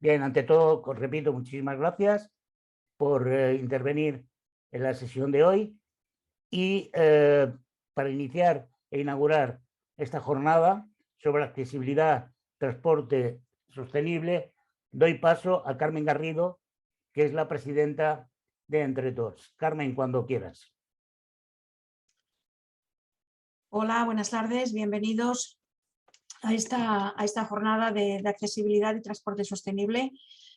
Bien, ante todo, os repito, muchísimas gracias por intervenir en la sesión de hoy y para iniciar e inaugurar esta jornada sobre accesibilidad, transporte sostenible, doy paso a Carmen Garrido, que es la presidenta de Entre Tots. Carmen, cuando quieras. Hola, buenas tardes, bienvenidos a esta jornada de accesibilidad y transporte sostenible.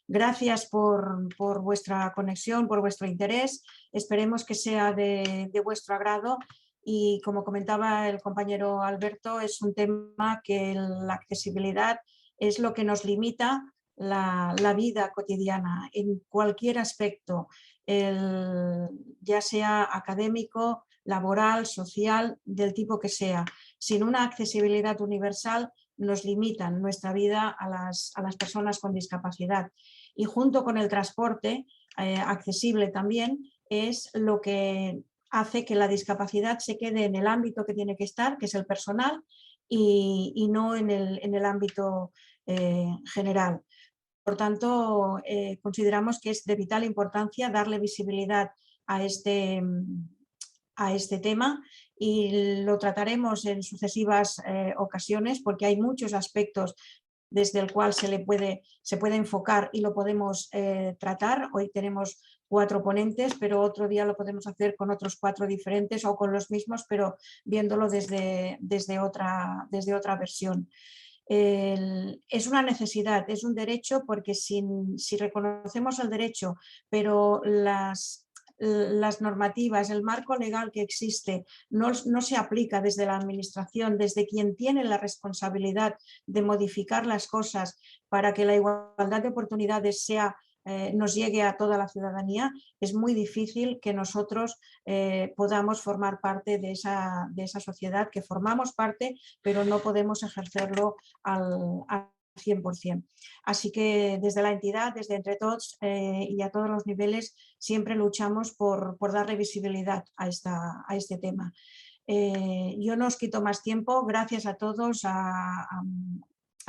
Gracias por vuestra conexión, por vuestro interés. Esperemos que sea de vuestro agrado y, como comentaba el compañero Alberto, es un tema que la accesibilidad es lo que nos limita la vida cotidiana en cualquier aspecto, ya sea académico, laboral, social, del tipo que sea. Sin una accesibilidad universal nos limitan nuestra vida a las personas con discapacidad. Y junto con el transporte accesible también es lo que hace que la discapacidad se quede en el ámbito que tiene que estar, que es el personal, y no en el ámbito general. Por tanto, consideramos que es de vital importancia darle visibilidad a este tema y lo trataremos en sucesivas ocasiones porque hay muchos aspectos desde el cual se puede enfocar y lo podemos tratar. Hoy tenemos 4 ponentes, pero otro día lo podemos hacer con otros 4 diferentes o con los mismos, pero viéndolo desde otra versión. Es una necesidad, es un derecho, porque si reconocemos el derecho, pero las normativas, el marco legal que existe no se aplica desde la administración, desde quien tiene la responsabilidad de modificar las cosas para que la igualdad de oportunidades nos llegue a toda la ciudadanía, es muy difícil que nosotros podamos formar parte de esa sociedad que formamos parte, pero no podemos ejercerlo al 100%. Así que desde la entidad, desde Entre Tots y a todos los niveles, siempre luchamos por darle visibilidad a este tema. Yo no os quito más tiempo. Gracias a todos, a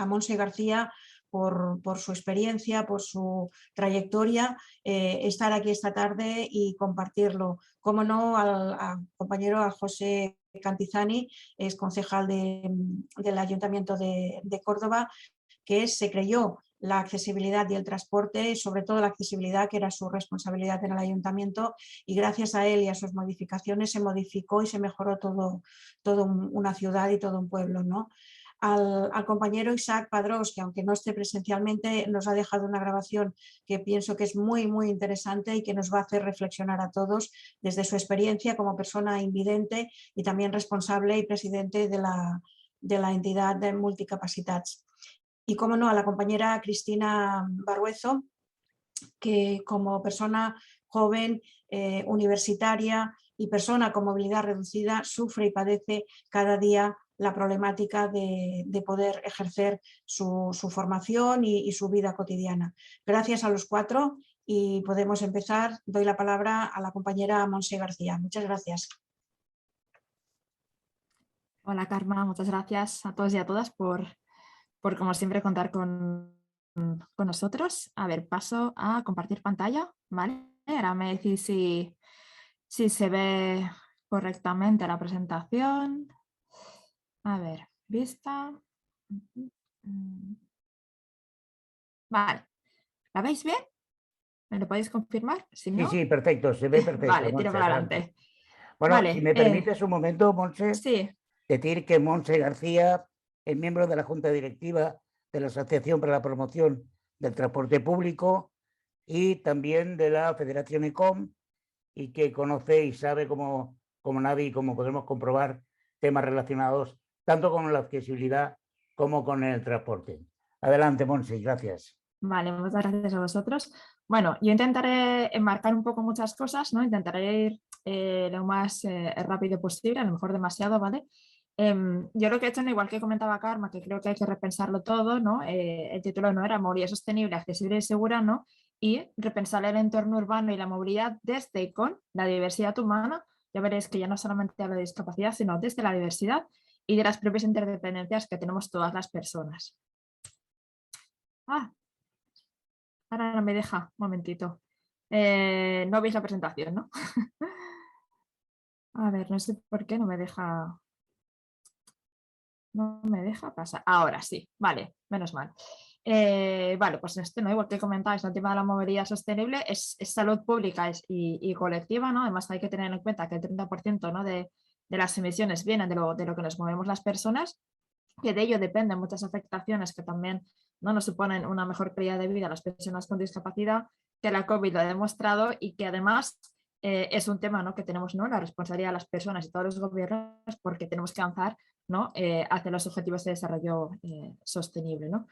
Montse García por su experiencia, por su trayectoria, estar aquí esta tarde y compartirlo. Como no, al compañero, a José Cantizani, es concejal del Ayuntamiento de Córdoba, que se creyó la accesibilidad y el transporte, sobre todo la accesibilidad, que era su responsabilidad en el ayuntamiento, y gracias a él y a sus modificaciones se modificó y se mejoró todo una ciudad y todo un pueblo, ¿no? Al compañero Isaac Padrós, que aunque no esté presencialmente, nos ha dejado una grabación que pienso que es muy, muy interesante y que nos va a hacer reflexionar a todos desde su experiencia como persona invidente y también responsable y presidente de la entidad de Multicapacitats. Y, como no, a la compañera Cristina Baruezo, que como persona joven, universitaria y persona con movilidad reducida sufre y padece cada día la problemática de poder ejercer su formación y su vida cotidiana. Gracias a los 4 y podemos empezar. Doy la palabra a la compañera Montse García. Muchas gracias. Hola, Karma, muchas gracias a todos y a todas por como siempre contar con nosotros. A ver, paso a compartir pantalla, ¿vale? Ahora me decís si se ve correctamente la presentación. A ver, vista. Vale, ¿la veis bien? ¿Me lo podéis confirmar? Si no... Sí, perfecto, se ve perfecto. Vale, tiro para adelante. Bueno, vale, si me permites un momento, Montse, sí. decir que Montse García es miembro de la Junta Directiva de la Asociación para la Promoción del Transporte Público y también de la Federación ECOM, y que conoce y sabe como nadie, y como podemos comprobar, temas relacionados tanto con la accesibilidad como con el transporte. Adelante, Montse, gracias. Vale, muchas gracias a vosotros. Bueno, yo intentaré enmarcar un poco muchas cosas, ¿no? Intentaré ir lo más rápido posible, a lo mejor demasiado, ¿vale? Yo lo que he hecho, igual que comentaba Karma, que creo que hay que repensarlo todo, ¿no? El título no era movilidad sostenible, accesible y segura, ¿no? Y repensar el entorno urbano y la movilidad desde y con la diversidad humana. Ya veréis que ya no solamente hablo de discapacidad, sino desde la diversidad y de las propias interdependencias que tenemos todas las personas. ahora no me deja, un momentito. No veis la presentación, ¿no? A ver, no sé por qué no me deja. No me deja pasar. Ahora sí, vale, menos mal. Vale, pues esto, ¿no? Igual que comentáis, el tema de la movilidad sostenible es salud pública y colectiva, ¿no? Además hay que tener en cuenta que el 30%, ¿no? de las emisiones vienen de lo que nos movemos las personas, que de ello dependen muchas afectaciones que también, ¿no? nos suponen una mejor calidad de vida a las personas con discapacidad, que la COVID lo ha demostrado y que además es un tema, ¿no? que tenemos, ¿no? la responsabilidad de las personas y todos los gobiernos, porque tenemos que avanzar, ¿no? hacia los objetivos de desarrollo sostenible, ¿no?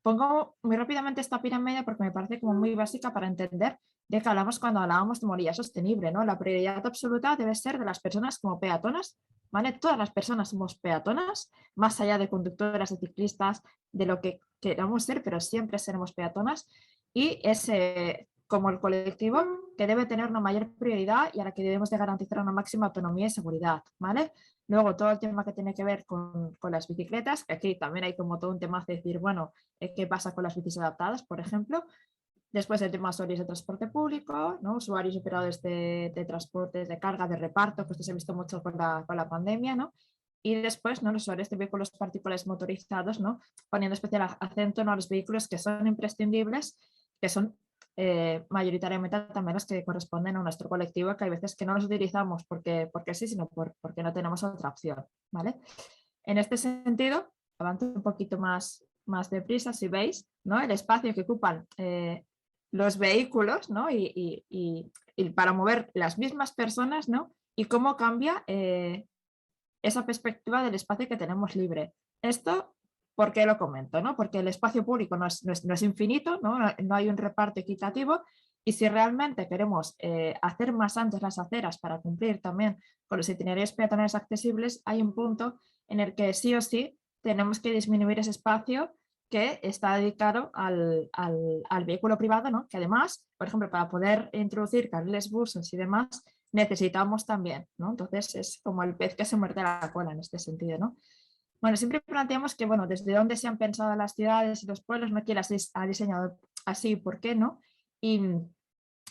Pongo muy rápidamente esta pirámide porque me parece como muy básica para entender de qué hablamos cuando hablábamos de movilidad sostenible, ¿no? La prioridad absoluta debe ser de las personas como peatonas, ¿vale? Todas las personas somos peatonas, más allá de conductoras, de ciclistas, de lo que queramos ser, pero siempre seremos peatonas y es como el colectivo que debe tener una mayor prioridad y a la que debemos de garantizar una máxima autonomía y seguridad, ¿vale? Luego todo el tema que tiene que ver con las bicicletas, que aquí también hay como todo un tema de decir, bueno, qué pasa con las bicis adaptadas, por ejemplo. Después el tema de usuarios de transporte público, ¿no? Usuarios y operadores de transportes de carga, de reparto, que esto se ha visto mucho con la pandemia, ¿no? Y después, ¿no? los usuarios de vehículos particulares motorizados, ¿no? poniendo especial acento, ¿no? a los vehículos que son imprescindibles, que son mayoritariamente también los que corresponden a nuestro colectivo, que hay veces que no los utilizamos porque sí, sino porque no tenemos otra opción, ¿vale? En este sentido, avanzo un poquito más deprisa, si veis, ¿no? el espacio que ocupan los vehículos, ¿no? y para mover las mismas personas, ¿no? y cómo cambia esa perspectiva del espacio que tenemos libre. Esto, ¿por qué lo comento? ¿no? Porque el espacio público no es infinito, no hay un reparto equitativo y si realmente queremos hacer más anchas las aceras para cumplir también con los itinerarios peatonales accesibles, hay un punto en el que sí o sí tenemos que disminuir ese espacio que está dedicado al vehículo privado, ¿no? que además, por ejemplo, para poder introducir carriles buses y demás, necesitamos también, ¿no? Entonces es como el pez que se muerde la cola en este sentido, ¿no? Bueno, siempre planteamos que, bueno, desde dónde se han pensado las ciudades y los pueblos, no quién las ha diseñado así, ¿por qué no? Y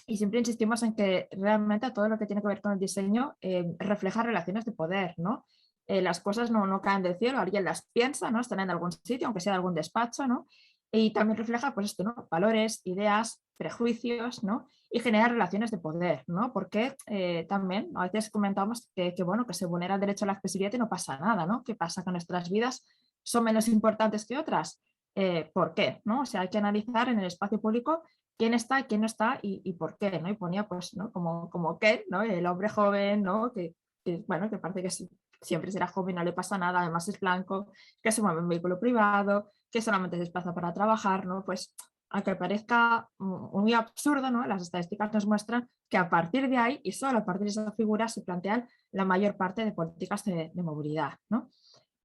siempre insistimos en que realmente todo lo que tiene que ver con el diseño refleja relaciones de poder, ¿no? Las cosas no caen del cielo, alguien las piensa, ¿no? Están en algún sitio, aunque sea de algún despacho, ¿no? Y también refleja, pues esto, ¿no? Valores, ideas, prejuicios, ¿no? Y genera relaciones de poder, ¿no? Porque también a veces comentamos bueno, que se vulnera el derecho a la accesibilidad y no pasa nada, ¿no? ¿Qué pasa? Que nuestras vidas son menos importantes que otras. ¿Por qué? ¿no? O sea, hay que analizar en el espacio público quién está y quién no está y por qué, ¿no? Y ponía, pues, ¿no? Como Ken, ¿no? El hombre joven, ¿no? Bueno, que parece que siempre será joven, no le pasa nada, además es blanco, que se mueve en vehículo privado, que solamente se desplaza para trabajar, ¿no? Pues, aunque parezca muy absurdo, ¿no? Las estadísticas nos muestran que a partir de ahí y solo a partir de esa figura se plantean la mayor parte de políticas de movilidad, ¿no?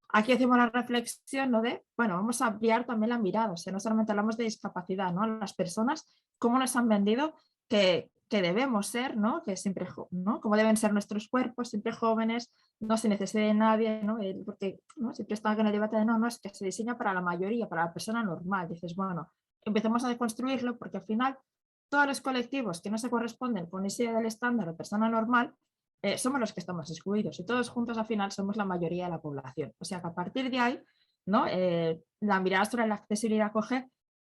Aquí hacemos la reflexión, ¿no? De, bueno, vamos a ampliar también la mirada, o sea, no solamente hablamos de discapacidad, ¿no? Las personas, cómo nos han vendido que debemos ser, ¿no? Que siempre, ¿no? Cómo deben ser nuestros cuerpos, siempre jóvenes, no se necesite de nadie, ¿no? Porque ¿no? siempre está en el debate de no, es que se diseña para la mayoría, para la persona normal. Dices, bueno, empecemos a deconstruirlo porque al final todos los colectivos que no se corresponden con ese idea del estándar de persona normal somos los que estamos excluidos y todos juntos al final somos la mayoría de la población. O sea que a partir de ahí, ¿no? La mirada sobre la accesibilidad coge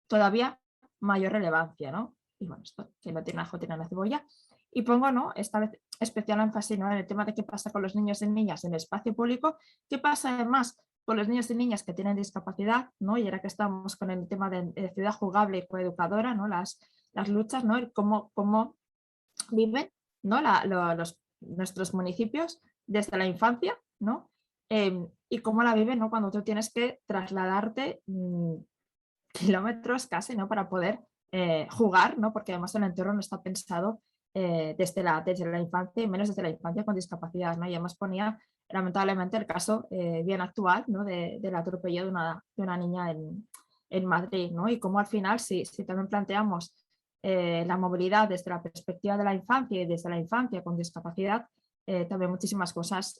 todavía mayor relevancia, ¿no? Y bueno, esto que no tiene ajo tiene la cebolla. Y pongo, ¿no? Esta vez especial énfasis, ¿no? En el tema de qué pasa con los niños y niñas en el espacio público, qué pasa además con los niños y niñas que tienen discapacidad, ¿no? Y ahora que estamos con el tema de ciudad jugable y coeducadora, ¿no? Las luchas, ¿no? Y cómo viven, ¿no? Nuestros municipios desde la infancia, ¿no? Y cómo la viven, ¿no? Cuando tú tienes que trasladarte kilómetros casi, ¿no? Para poder jugar, ¿no? Porque además el entorno no está pensado desde la infancia y menos desde la infancia con discapacidad, ¿no? Y además ponía lamentablemente el caso bien actual, ¿no? Del atropello de una niña en Madrid, ¿no? Y cómo al final, si también planteamos la movilidad desde la perspectiva de la infancia y desde la infancia con discapacidad, también muchísimas cosas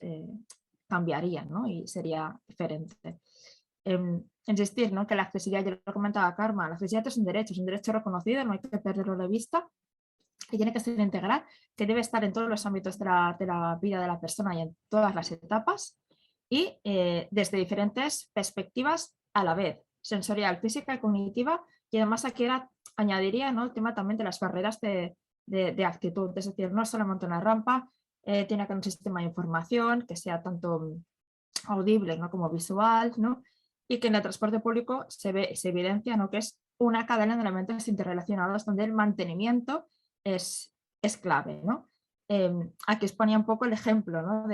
cambiarían, ¿no? Y sería diferente. insistir, ¿no? Que la accesibilidad, yo lo comentaba Karma, la accesibilidad es un derecho reconocido, no hay que perderlo de vista, que tiene que ser integral, que debe estar en todos los ámbitos de la vida de la persona y en todas las etapas y desde diferentes perspectivas a la vez, sensorial, física y cognitiva, y además aquí añadiría, ¿no? El tema también de las barreras de actitud, es decir, no solamente una rampa, tiene que haber un sistema de información que sea tanto audible, ¿no? como visual, ¿no? Y que en el transporte público se evidencia, ¿no? que es una cadena de elementos interrelacionados donde el mantenimiento es clave, ¿no? Aquí os ponía un poco el ejemplo, ¿no?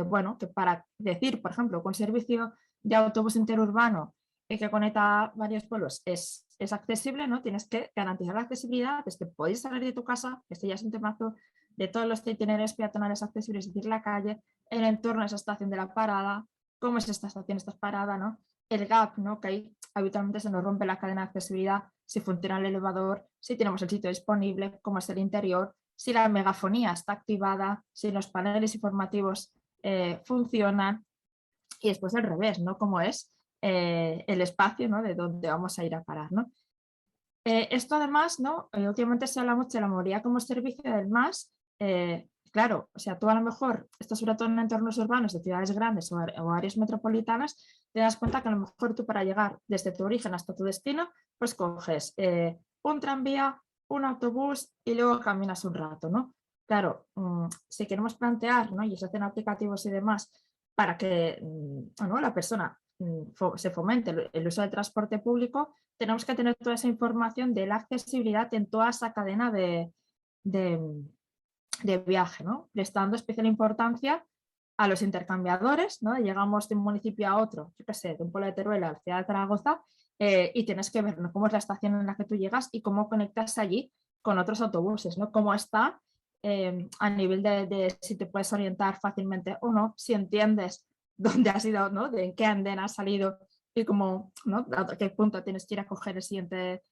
bueno, que para decir, por ejemplo, que un servicio de autobús interurbano que conecta varios pueblos es accesible, ¿no? Tienes que garantizar la accesibilidad desde podéis salir de tu casa, esto ya es un temazo, de todos los itinerarios peatonales accesibles, es decir, la calle, el entorno de esa estación de la parada, cómo es esta estación, esta parada, ¿no? El gap, ¿no? Que ahí habitualmente se nos rompe la cadena de accesibilidad, si funciona el elevador, si tenemos el sitio disponible, cómo es el interior, si la megafonía está activada, si los paneles informativos funcionan, y después al revés, ¿no? Cómo es el espacio, ¿no? De donde vamos a ir a parar, ¿no? Esto además, ¿no? Últimamente se habla mucho de la movilidad como servicio, además, claro, o sea, tú a lo mejor, esto sobre todo en entornos urbanos de ciudades grandes o áreas metropolitanas, te das cuenta que a lo mejor tú para llegar desde tu origen hasta tu destino, pues coges un tranvía, un autobús y luego caminas un rato, ¿no? Claro, si queremos plantear, ¿no? Y se hacen aplicativos y demás para que bueno, la persona se fomente el uso del transporte público, tenemos que tener toda esa información de la accesibilidad en toda esa cadena de viaje, ¿no? Prestando especial importancia a los intercambiadores, ¿no? Llegamos de un municipio a otro, yo qué sé, de un pueblo de Teruel a la ciudad de Zaragoza, y tienes que ver, ¿no? Cómo es la estación en la que tú llegas y cómo conectas allí con otros autobuses, ¿no? Cómo está a nivel de si te puedes orientar fácilmente o no, si entiendes dónde has ido, ¿no? De en qué andén has salido y cómo, ¿no? A qué punto tienes que ir a coger el siguiente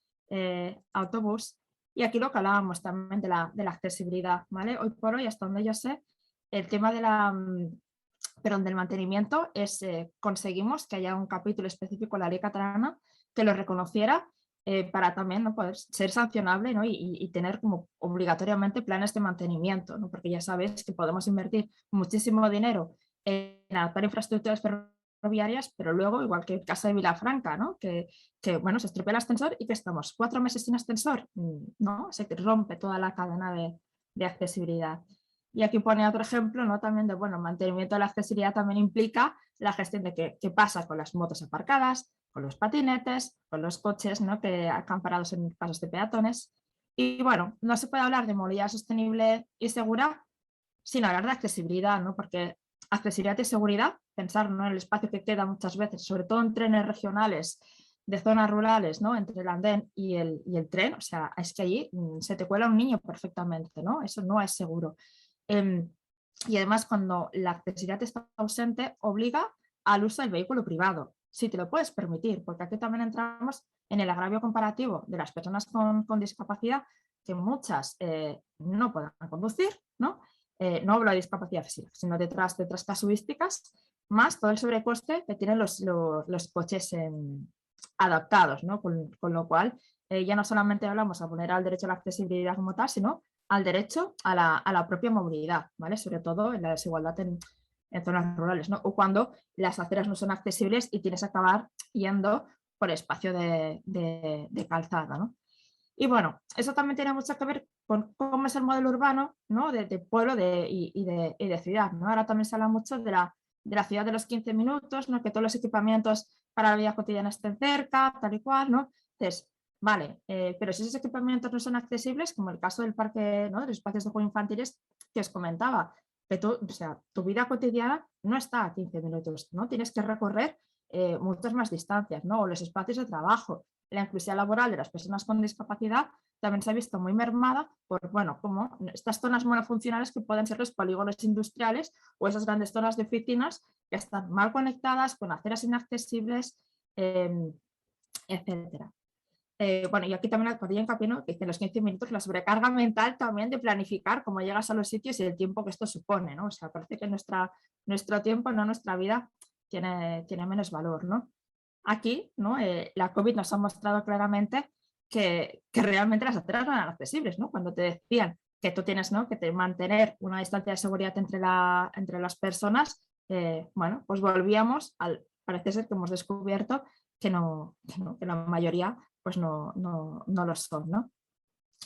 autobús. Y aquí lo que hablábamos también de la accesibilidad, ¿vale? Hoy por hoy, hasta donde yo sé, el tema del mantenimiento es, conseguimos que haya un capítulo específico en la ley catalana que lo reconociera para también, ¿no? poder ser sancionable, ¿no? y tener como obligatoriamente planes de mantenimiento, ¿no? Porque ya sabéis que podemos invertir muchísimo dinero en adaptar infraestructuras ferroviarias, pero luego, igual que el caso de Vilafranca, ¿no? que bueno, se estropea el ascensor y que estamos 4 meses sin ascensor, ¿no? Se rompe toda la cadena de accesibilidad. Y aquí pone otro ejemplo, ¿no? También de, bueno, mantenimiento de la accesibilidad también implica la gestión de qué pasa con las motos aparcadas, con los patinetes, con los coches, ¿no? Que están parados en pasos de peatones. Y bueno, no se puede hablar de movilidad sostenible y segura sin hablar de accesibilidad, ¿no? Porque accesibilidad y seguridad, pensar, ¿no? en el espacio que queda muchas veces, sobre todo en trenes regionales de zonas rurales, ¿no? Entre el andén y el tren, o sea, es que allí se te cuela un niño perfectamente, ¿no? Eso no es seguro. Y además, cuando la accesibilidad está ausente, obliga al uso del vehículo privado, si te lo puedes permitir, porque aquí también entramos en el agravio comparativo de las personas con discapacidad, que muchas no puedan conducir, ¿no? No hablo de discapacidad física, sino de otras casuísticas, más todo el sobrecoste que tienen los coches adaptados, ¿no? Con lo cual, ya no solamente hablamos a poner al derecho a la accesibilidad como tal, sino al derecho a la propia movilidad, ¿vale? Sobre todo en la desigualdad en zonas rurales, ¿no? O cuando las aceras no son accesibles y tienes que acabar yendo por espacio de calzada, ¿no? Y bueno, eso también tiene mucho que ver con cómo es el modelo urbano, ¿no? de pueblo y de ciudad, ¿no? Ahora también se habla mucho de la ciudad de los 15 minutos, ¿no? Que todos los equipamientos para la vida cotidiana estén cerca, tal y cual, ¿no? Entonces, vale, pero si esos equipamientos no son accesibles, como el caso del parque, ¿no? De los espacios de juego infantiles que os comentaba, que o sea, tu vida cotidiana no está a 15 minutos, ¿no? Tienes que recorrer muchas más distancias, ¿no? O los espacios de trabajo, la inclusión laboral de las personas con discapacidad también se ha visto muy mermada por, bueno, como estas zonas monofuncionales que pueden ser los polígonos industriales o esas grandes zonas de oficinas que están mal conectadas, con aceras inaccesibles, etcétera. Bueno, y aquí también podría hincapié, ¿no? Que dice los 15 minutos, la sobrecarga mental también de planificar cómo llegas a los sitios y el tiempo que esto supone, ¿no? O sea, parece que nuestro tiempo, no nuestra vida, tiene menos valor, ¿no? aquí, ¿no? La COVID nos ha mostrado claramente que realmente las aceras no eran accesibles, ¿no? Cuando te decían que tú tienes, ¿no?, que mantener una distancia de seguridad entre las personas, bueno, pues volvíamos al, parece ser que hemos descubierto que la mayoría pues no lo son, ¿no?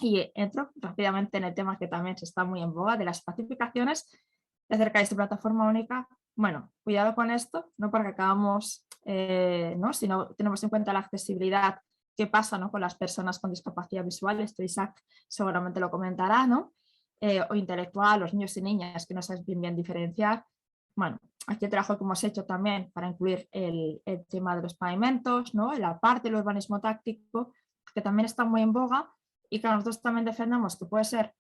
Y entro rápidamente en el tema que también se está muy en boga de las pacificaciones acerca de esta plataforma única. Bueno, cuidado con esto, no porque acabamos, ¿no?, si no tenemos en cuenta la accesibilidad, qué pasa, ¿no?, con las personas con discapacidad visual, esto Isaac seguramente lo comentará, ¿no? O intelectual, los niños y niñas que no saben bien diferenciar. Bueno, aquí el trabajo que hemos hecho también para incluir el tema de los pavimentos, ¿no?, la parte del urbanismo táctico, que también está muy en boga y que nosotros también defendemos que puede ser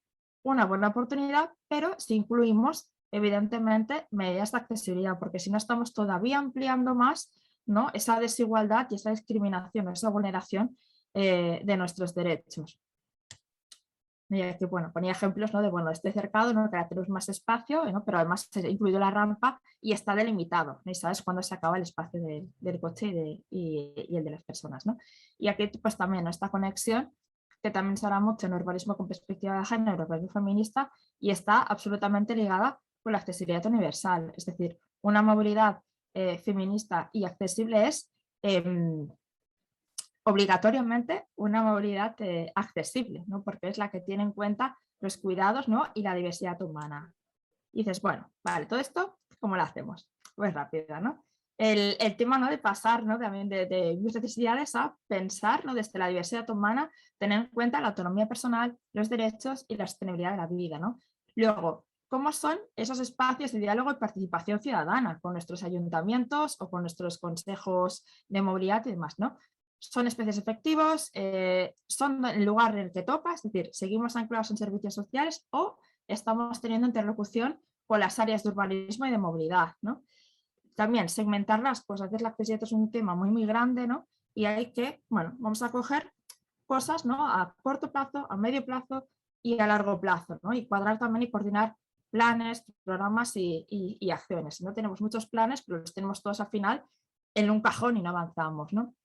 una buena oportunidad, pero si incluimos evidentemente medidas de accesibilidad, porque si no estamos todavía ampliando más, ¿no?, esa desigualdad y esa discriminación, esa vulneración de nuestros derechos. Y aquí, bueno, ponía ejemplos, ¿no?, de, bueno, este cercado, ¿no?, que tenemos más espacio, ¿no?, pero además se ha incluido la rampa y está delimitado, ¿no?, y sabes cuándo se acaba el espacio del coche y el de las personas, ¿no? Y aquí pues también esta conexión que también se hará mucho en urbanismo con perspectiva de género, urbanismo feminista, y está absolutamente ligada con la accesibilidad universal, es decir, una movilidad feminista y accesible es obligatoriamente una movilidad accesible, ¿no?, porque es la que tiene en cuenta los cuidados, ¿no?, y la diversidad humana. Y dices, bueno, vale, todo esto, ¿cómo lo hacemos? Pues rápido, ¿no? El tema, ¿no?, de pasar, ¿no?, también de mis necesidades a pensar, ¿no?, desde la diversidad humana, tener en cuenta la autonomía personal, los derechos y la sostenibilidad de la vida, ¿no? Luego, ¿cómo son esos espacios de diálogo y participación ciudadana con nuestros ayuntamientos o con nuestros consejos de movilidad y demás, ¿no? Son especies efectivos, son el lugar en el que toca, es decir, seguimos anclados en servicios sociales o estamos teniendo interlocución con las áreas de urbanismo y de movilidad, ¿no? También segmentarlas, pues hacer la accesibilidad es un tema muy, muy grande, ¿no? Y hay que, bueno, vamos a coger cosas, ¿no?, a corto plazo, a medio plazo y a largo plazo, ¿no? Y cuadrar también y coordinar planes, programas y acciones. No tenemos muchos planes, pero los tenemos todos al final en un cajón y no avanzamos, ¿no?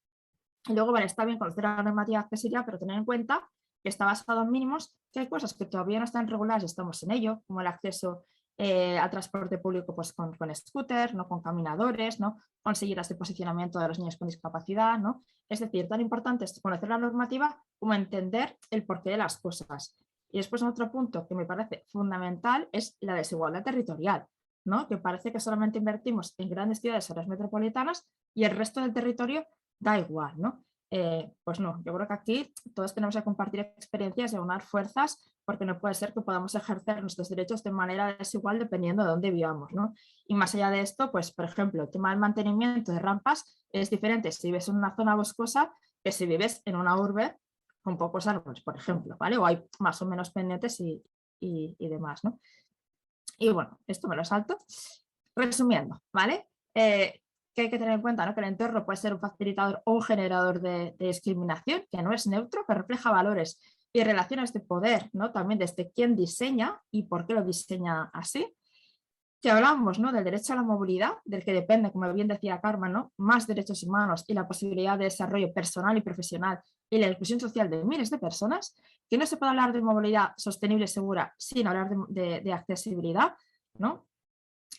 Y luego, vale, está bien conocer la normativa de accesibilidad, pero tener en cuenta que está basado en mínimos, que hay cosas que todavía no están reguladas y estamos en ello, como el acceso al transporte público pues, con scooters, ¿no?, con caminadores, ¿no?, conseguir este posicionamiento de los niños con discapacidad, ¿no? Es decir, tan importante es conocer la normativa como entender el porqué de las cosas. Y después otro punto que me parece fundamental es la desigualdad territorial, ¿no?, que parece que solamente invertimos en grandes ciudades o áreas metropolitanas y el resto del territorio da igual, ¿no? Pues no, yo creo que aquí todos tenemos que compartir experiencias y aunar fuerzas, porque no puede ser que podamos ejercer nuestros derechos de manera desigual dependiendo de dónde vivamos, ¿no? Y más allá de esto, pues por ejemplo, el tema del mantenimiento de rampas es diferente si vives en una zona boscosa que si vives en una urbe con pocos árboles, por ejemplo, ¿vale? O hay más o menos pendientes y demás, ¿no? Y bueno, esto me lo salto. Resumiendo, ¿vale? Que hay que tener en cuenta, ¿no?, que el entorno puede ser un facilitador o un generador de discriminación, que no es neutro, que refleja valores y relaciones de poder, ¿no?, también desde quién diseña y por qué lo diseña así. Que hablamos, ¿no?, del derecho a la movilidad, del que depende, como bien decía Carmen, ¿no?, más derechos humanos y la posibilidad de desarrollo personal y profesional y la inclusión social de miles de personas, que no se puede hablar de movilidad sostenible y segura sin hablar de accesibilidad, ¿no?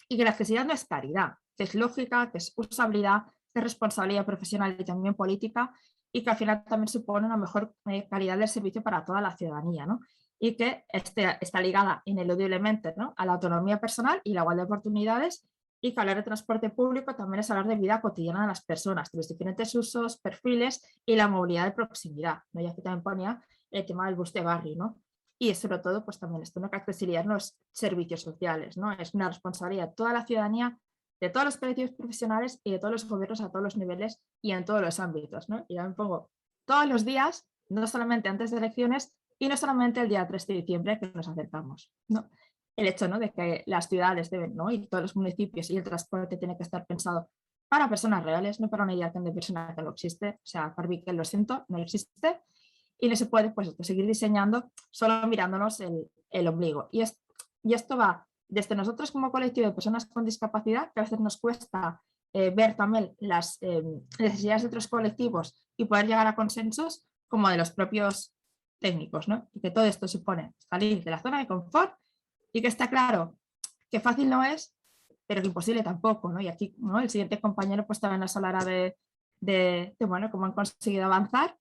Y que la accesibilidad no es caridad, que es lógica, que es usabilidad, que es responsabilidad profesional y también política, y que al final también supone una mejor calidad del servicio para toda la ciudadanía, ¿no? Y que está ligada ineludiblemente, ¿no?, a la autonomía personal y la igualdad de oportunidades, y que hablar de transporte público también es hablar de vida cotidiana de las personas, de los diferentes usos, perfiles y la movilidad de proximidad, ¿no? Y aquí también ponía el tema del bus de barrio, ¿no? Y sobre todo, pues también esto, ¿no?, que accesibilidad no es servicios sociales, ¿no? Es una responsabilidad de toda la ciudadanía, de todos los colectivos profesionales y de todos los gobiernos a todos los niveles y en todos los ámbitos, ¿no? Y ya me pongo todos los días, no solamente antes de elecciones y no solamente el día 3 de diciembre que nos acercamos, ¿no? El hecho, ¿no?, de que las ciudades deben, ¿no?, y todos los municipios y el transporte tiene que estar pensado para personas reales, no para una idea de persona que no existe. O sea, Carvique, lo siento, no existe. Y no se puede pues, seguir diseñando solo mirándonos el ombligo. Y esto va desde nosotros como colectivo de personas con discapacidad, que a veces nos cuesta ver también las necesidades de otros colectivos y poder llegar a consensos como de los propios técnicos, ¿no? Y que todo esto supone salir de la zona de confort y que está claro que fácil no es, pero que imposible tampoco, ¿no? Y aquí, ¿no?, el siguiente compañero pues también nos hablará de bueno, cómo han conseguido avanzar.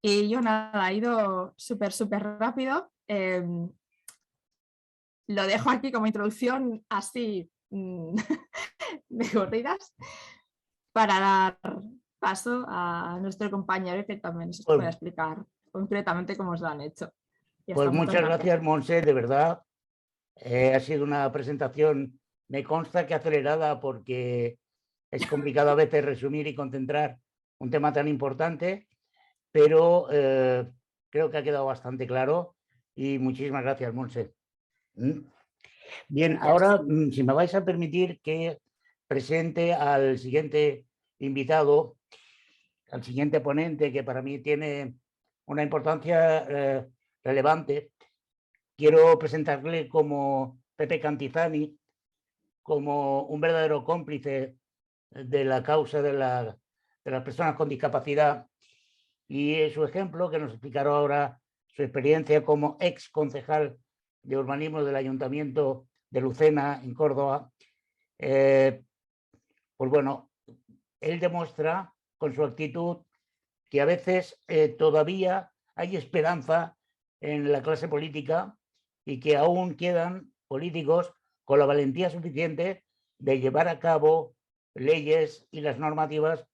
Y yo nada, he ido súper rápido. Lo dejo aquí como introducción así de corridas para dar paso a nuestro compañero que también nos Pues, pueda explicar concretamente cómo os lo han hecho. Ya pues está, muchas muchas gracias, Montse, de verdad. Ha sido una presentación, me consta que acelerada, porque es complicado a veces resumir y concentrar un tema tan importante, pero creo que ha quedado bastante claro y muchísimas gracias, Montse. Bien, ahora, si me vais a permitir que presente al siguiente invitado, al siguiente ponente, que para mí tiene una importancia relevante. Quiero presentarle como Pepe Cantizani, como un verdadero cómplice de la causa de las personas con discapacidad, y su ejemplo, que nos explicará ahora su experiencia como ex concejal de urbanismo del Ayuntamiento de Lucena, en Córdoba. Pues bueno, él demuestra con su actitud que a veces todavía hay esperanza en la clase política y que aún quedan políticos con la valentía suficiente de llevar a cabo leyes y las normativas,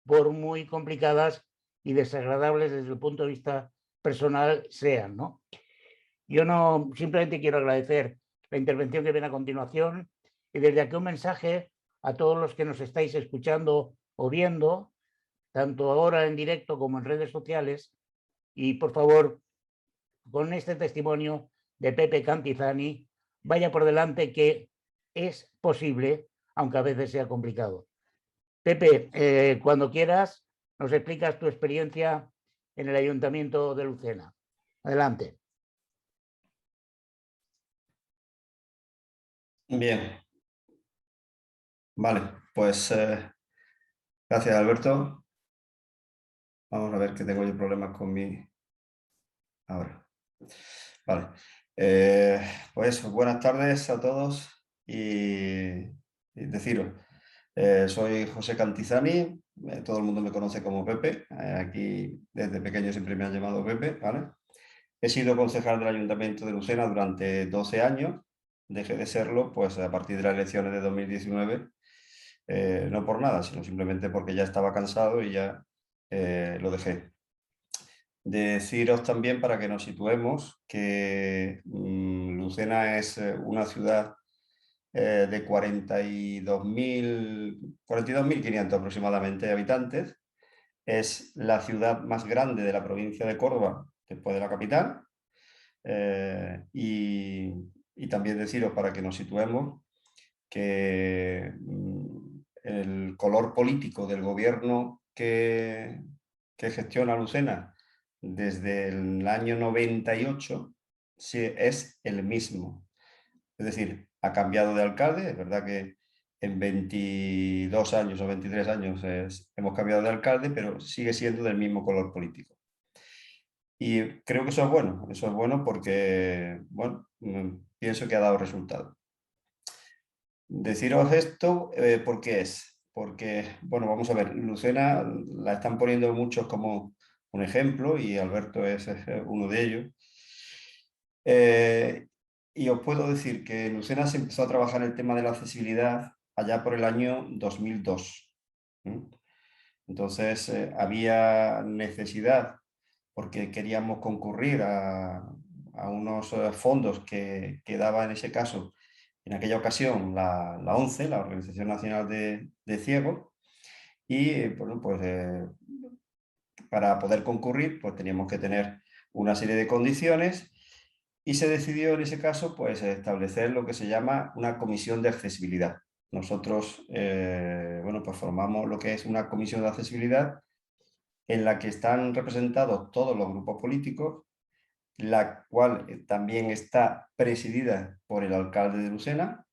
por muy complicadas y desagradables desde el punto de vista personal sean, ¿no? Yo no, simplemente quiero agradecer la intervención que viene a continuación y desde aquí un mensaje a todos los que nos estáis escuchando o viendo, tanto ahora en directo como en redes sociales, y por favor, con este testimonio de Pepe Cantizani, vaya por delante que es posible, aunque a veces sea complicado. Pepe, cuando quieras, nos explicas tu experiencia en el Ayuntamiento de Lucena. Adelante. Bien. Vale, pues gracias, Alberto. Vamos a ver que tengo yo problemas con mi... Ahora. Vale. Pues buenas tardes a todos y deciros, soy José Cantizani, todo el mundo me conoce como Pepe, aquí desde pequeño siempre me han llamado Pepe, ¿vale? He sido concejal del Ayuntamiento de Lucena durante 12 años, dejé de serlo pues a partir de las elecciones de 2019, no por nada, sino simplemente porque ya estaba cansado y ya lo dejé. Deciros también, para que nos situemos, que Lucena es una ciudad de 42.500 aproximadamente habitantes. Es la ciudad más grande de la provincia de Córdoba, después de la capital. Y también deciros, para que nos situemos, que el color político del gobierno que gestiona Lucena desde el año 98 sí, es el mismo. Es decir, ha cambiado de alcalde, es verdad que en 22 años o 23 años hemos cambiado de alcalde, pero sigue siendo del mismo color político. Y creo que eso es bueno porque, bueno, pienso que ha dado resultado. Deciros esto, ¿por qué es? Porque, bueno, vamos a ver, Lucena la están poniendo muchos como un ejemplo y Alberto es uno de ellos. Y os puedo decir que en Lucena se empezó a trabajar el tema de la accesibilidad allá por el año 2002. Entonces había necesidad, porque queríamos concurrir a unos fondos que daba en ese caso, en aquella ocasión, la ONCE, la Organización Nacional de Ciegos, y bueno, pues para poder concurrir pues teníamos que tener una serie de condiciones y se decidió en ese caso pues establecer lo que se llama una comisión de accesibilidad. Nosotros bueno, pues formamos lo que es una comisión de accesibilidad en la que están representados todos los grupos políticos, la cual también está presidida por el alcalde de Lucena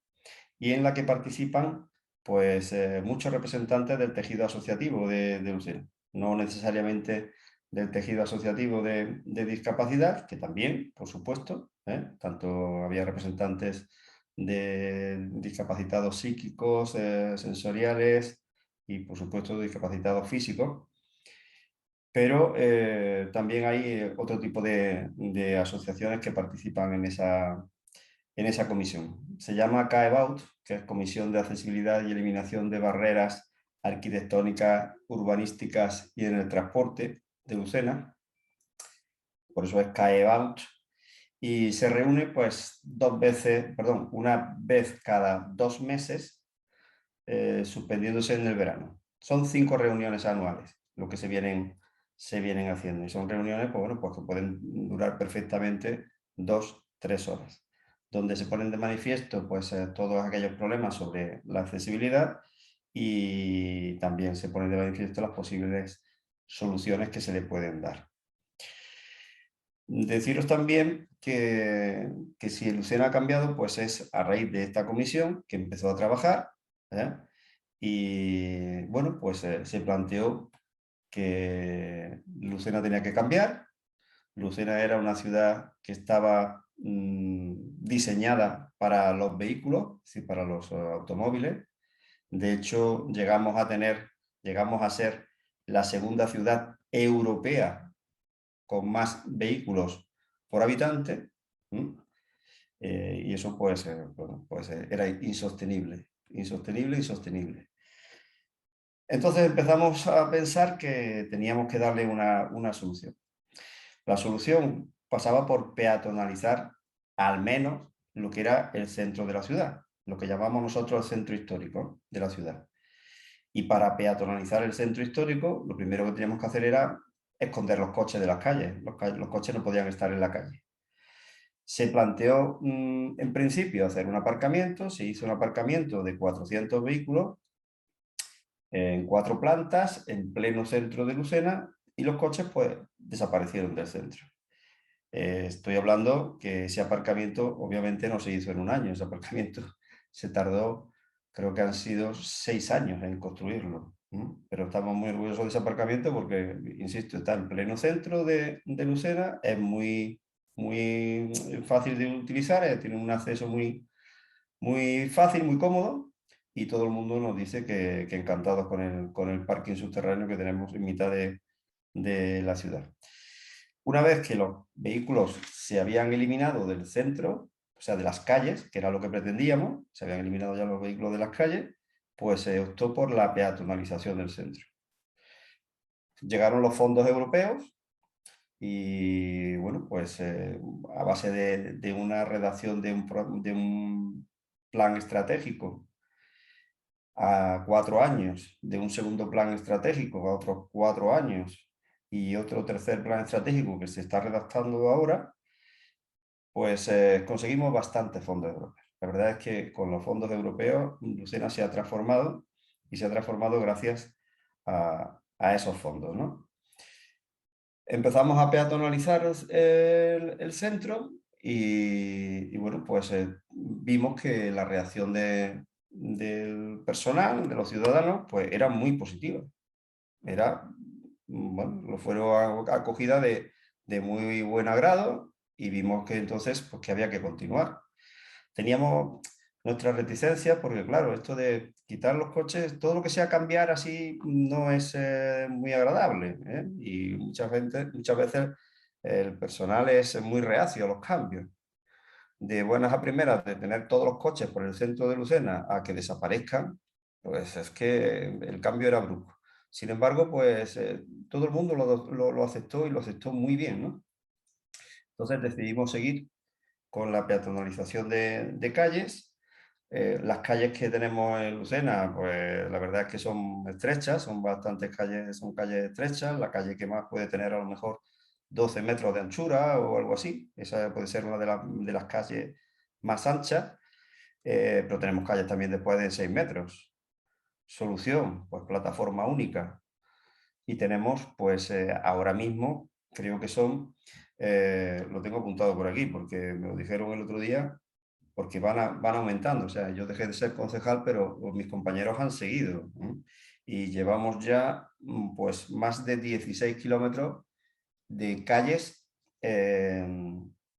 y en la que participan pues muchos representantes del tejido asociativo de Lucena, no necesariamente del tejido asociativo de discapacidad, que también, por supuesto, tanto había representantes de discapacitados psíquicos, sensoriales y, por supuesto, discapacitados físicos, pero también hay otro tipo de asociaciones que participan en esa comisión. Se llama CAEBAUT, que es Comisión de Accesibilidad y Eliminación de Barreras Arquitectónicas, Urbanísticas y en el Transporte de Lucena. Por eso es CAEBAUT. Y se reúne pues una vez cada 2 meses, suspendiéndose en el verano. Son 5 reuniones anuales lo que se vienen haciendo. Y son reuniones pues, bueno, pues que pueden durar perfectamente 2-3 horas, donde se ponen de manifiesto pues, todos aquellos problemas sobre la accesibilidad y también se ponen de manifiesto las posibles soluciones que se le pueden dar. Deciros también que si Lucena ha cambiado, pues es a raíz de esta comisión que empezó a trabajar, y bueno, pues se planteó que Lucena tenía que cambiar. Lucena era una ciudad que estaba diseñada para los vehículos, es decir, para los automóviles. De hecho, llegamos a ser la segunda ciudad europea con más vehículos por habitante, y eso pues, era insostenible. Entonces empezamos a pensar que teníamos que darle una solución. La solución pasaba por peatonalizar al menos lo que era el centro de la ciudad, lo que llamamos nosotros el centro histórico de la ciudad. Y para peatonalizar el centro histórico, lo primero que teníamos que hacer era esconder los coches de las calles. Los coches no podían estar en la calle. Se planteó en principio hacer un aparcamiento, se hizo un aparcamiento de 400 vehículos en 4 plantas, en pleno centro de Lucena, y los coches pues desaparecieron del centro. Estoy hablando que ese aparcamiento obviamente no se hizo en un año, ese aparcamiento se tardó, creo que han sido 6 años en construirlo. Pero estamos muy orgullosos de ese aparcamiento porque, insisto, está en pleno centro de Lucena, es muy fácil de utilizar, tiene un acceso muy fácil, muy cómodo, y todo el mundo nos dice que encantados con el parking subterráneo que tenemos en mitad de la ciudad. Una vez que los vehículos se habían eliminado del centro, o sea, de las calles, que era lo que pretendíamos, se habían eliminado ya los vehículos de las calles, pues se optó por la peatonalización del centro. Llegaron los fondos europeos y, bueno, pues a base de una redacción de un plan estratégico a 4 años, de un segundo plan estratégico a otros 4 años y otro tercer plan estratégico que se está redactando ahora, pues conseguimos bastantes fondos europeos. La verdad es que con los fondos europeos Lucena se ha transformado, y se ha transformado gracias a esos fondos, ¿no? Empezamos a peatonalizar el centro y bueno, pues vimos que la reacción del personal, de los ciudadanos, pues era muy positiva. Bueno, fueron acogida de muy buen agrado, y vimos que entonces pues, que había que continuar. Teníamos nuestras reticencias porque, claro, esto de quitar los coches, todo lo que sea cambiar así no es muy agradable, y muchas veces el personal es muy reacio a los cambios. De buenas a primeras, de tener todos los coches por el centro de Lucena a que desaparezcan, pues es que el cambio era brusco. Sin embargo, pues todo el mundo lo aceptó, y lo aceptó muy bien, ¿no? Entonces decidimos seguir con la peatonalización de calles. Las calles que tenemos en Lucena, pues la verdad es que son estrechas, son calles estrechas. La calle que más puede tener a lo mejor 12 metros de anchura o algo así. Esa puede ser una de las calles más anchas, pero tenemos calles también después de 6 metros. Solución, pues plataforma única. Y tenemos, pues ahora mismo, creo que son, lo tengo apuntado por aquí porque me lo dijeron el otro día, porque van aumentando. O sea, yo dejé de ser concejal, pero mis compañeros han seguido, ¿no? Y llevamos ya pues más de 16 kilómetros de calles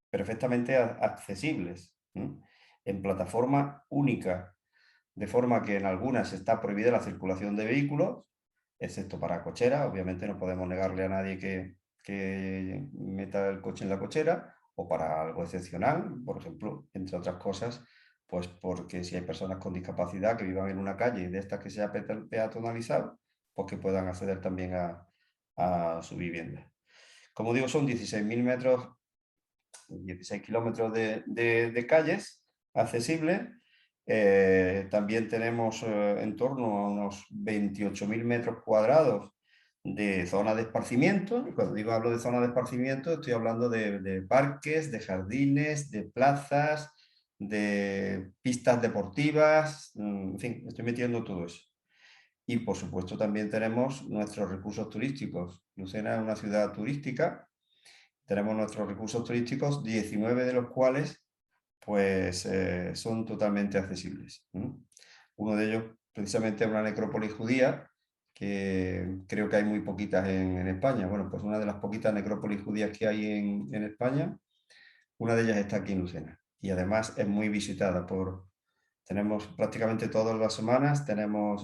perfectamente accesibles, ¿no? En plataforma única, de forma que en algunas está prohibida la circulación de vehículos, excepto para cocheras. Obviamente no podemos negarle a nadie que meta el coche en la cochera, o para algo excepcional, por ejemplo, entre otras cosas, pues porque si hay personas con discapacidad que vivan en una calle de estas que sea peatonalizada, pues que puedan acceder también a su vivienda. Como digo, son 16.000 metros, 16 kilómetros de calles accesibles. También tenemos en torno a unos 28.000 metros cuadrados de zona de esparcimiento. Y cuando hablo de zona de esparcimiento, estoy hablando de parques, de jardines, de plazas, de pistas deportivas, en fin, estoy metiendo todo eso. Y por supuesto también tenemos nuestros recursos turísticos. Lucena es una ciudad turística. Tenemos nuestros recursos turísticos, 19 de los cuales pues, son totalmente accesibles. Uno de ellos precisamente es una necrópolis judía, que creo que hay muy poquitas en España. Bueno, pues una de las poquitas necrópolis judías que hay en España, una de ellas está aquí en Lucena. Y además es muy visitada tenemos prácticamente todas las semanas, tenemos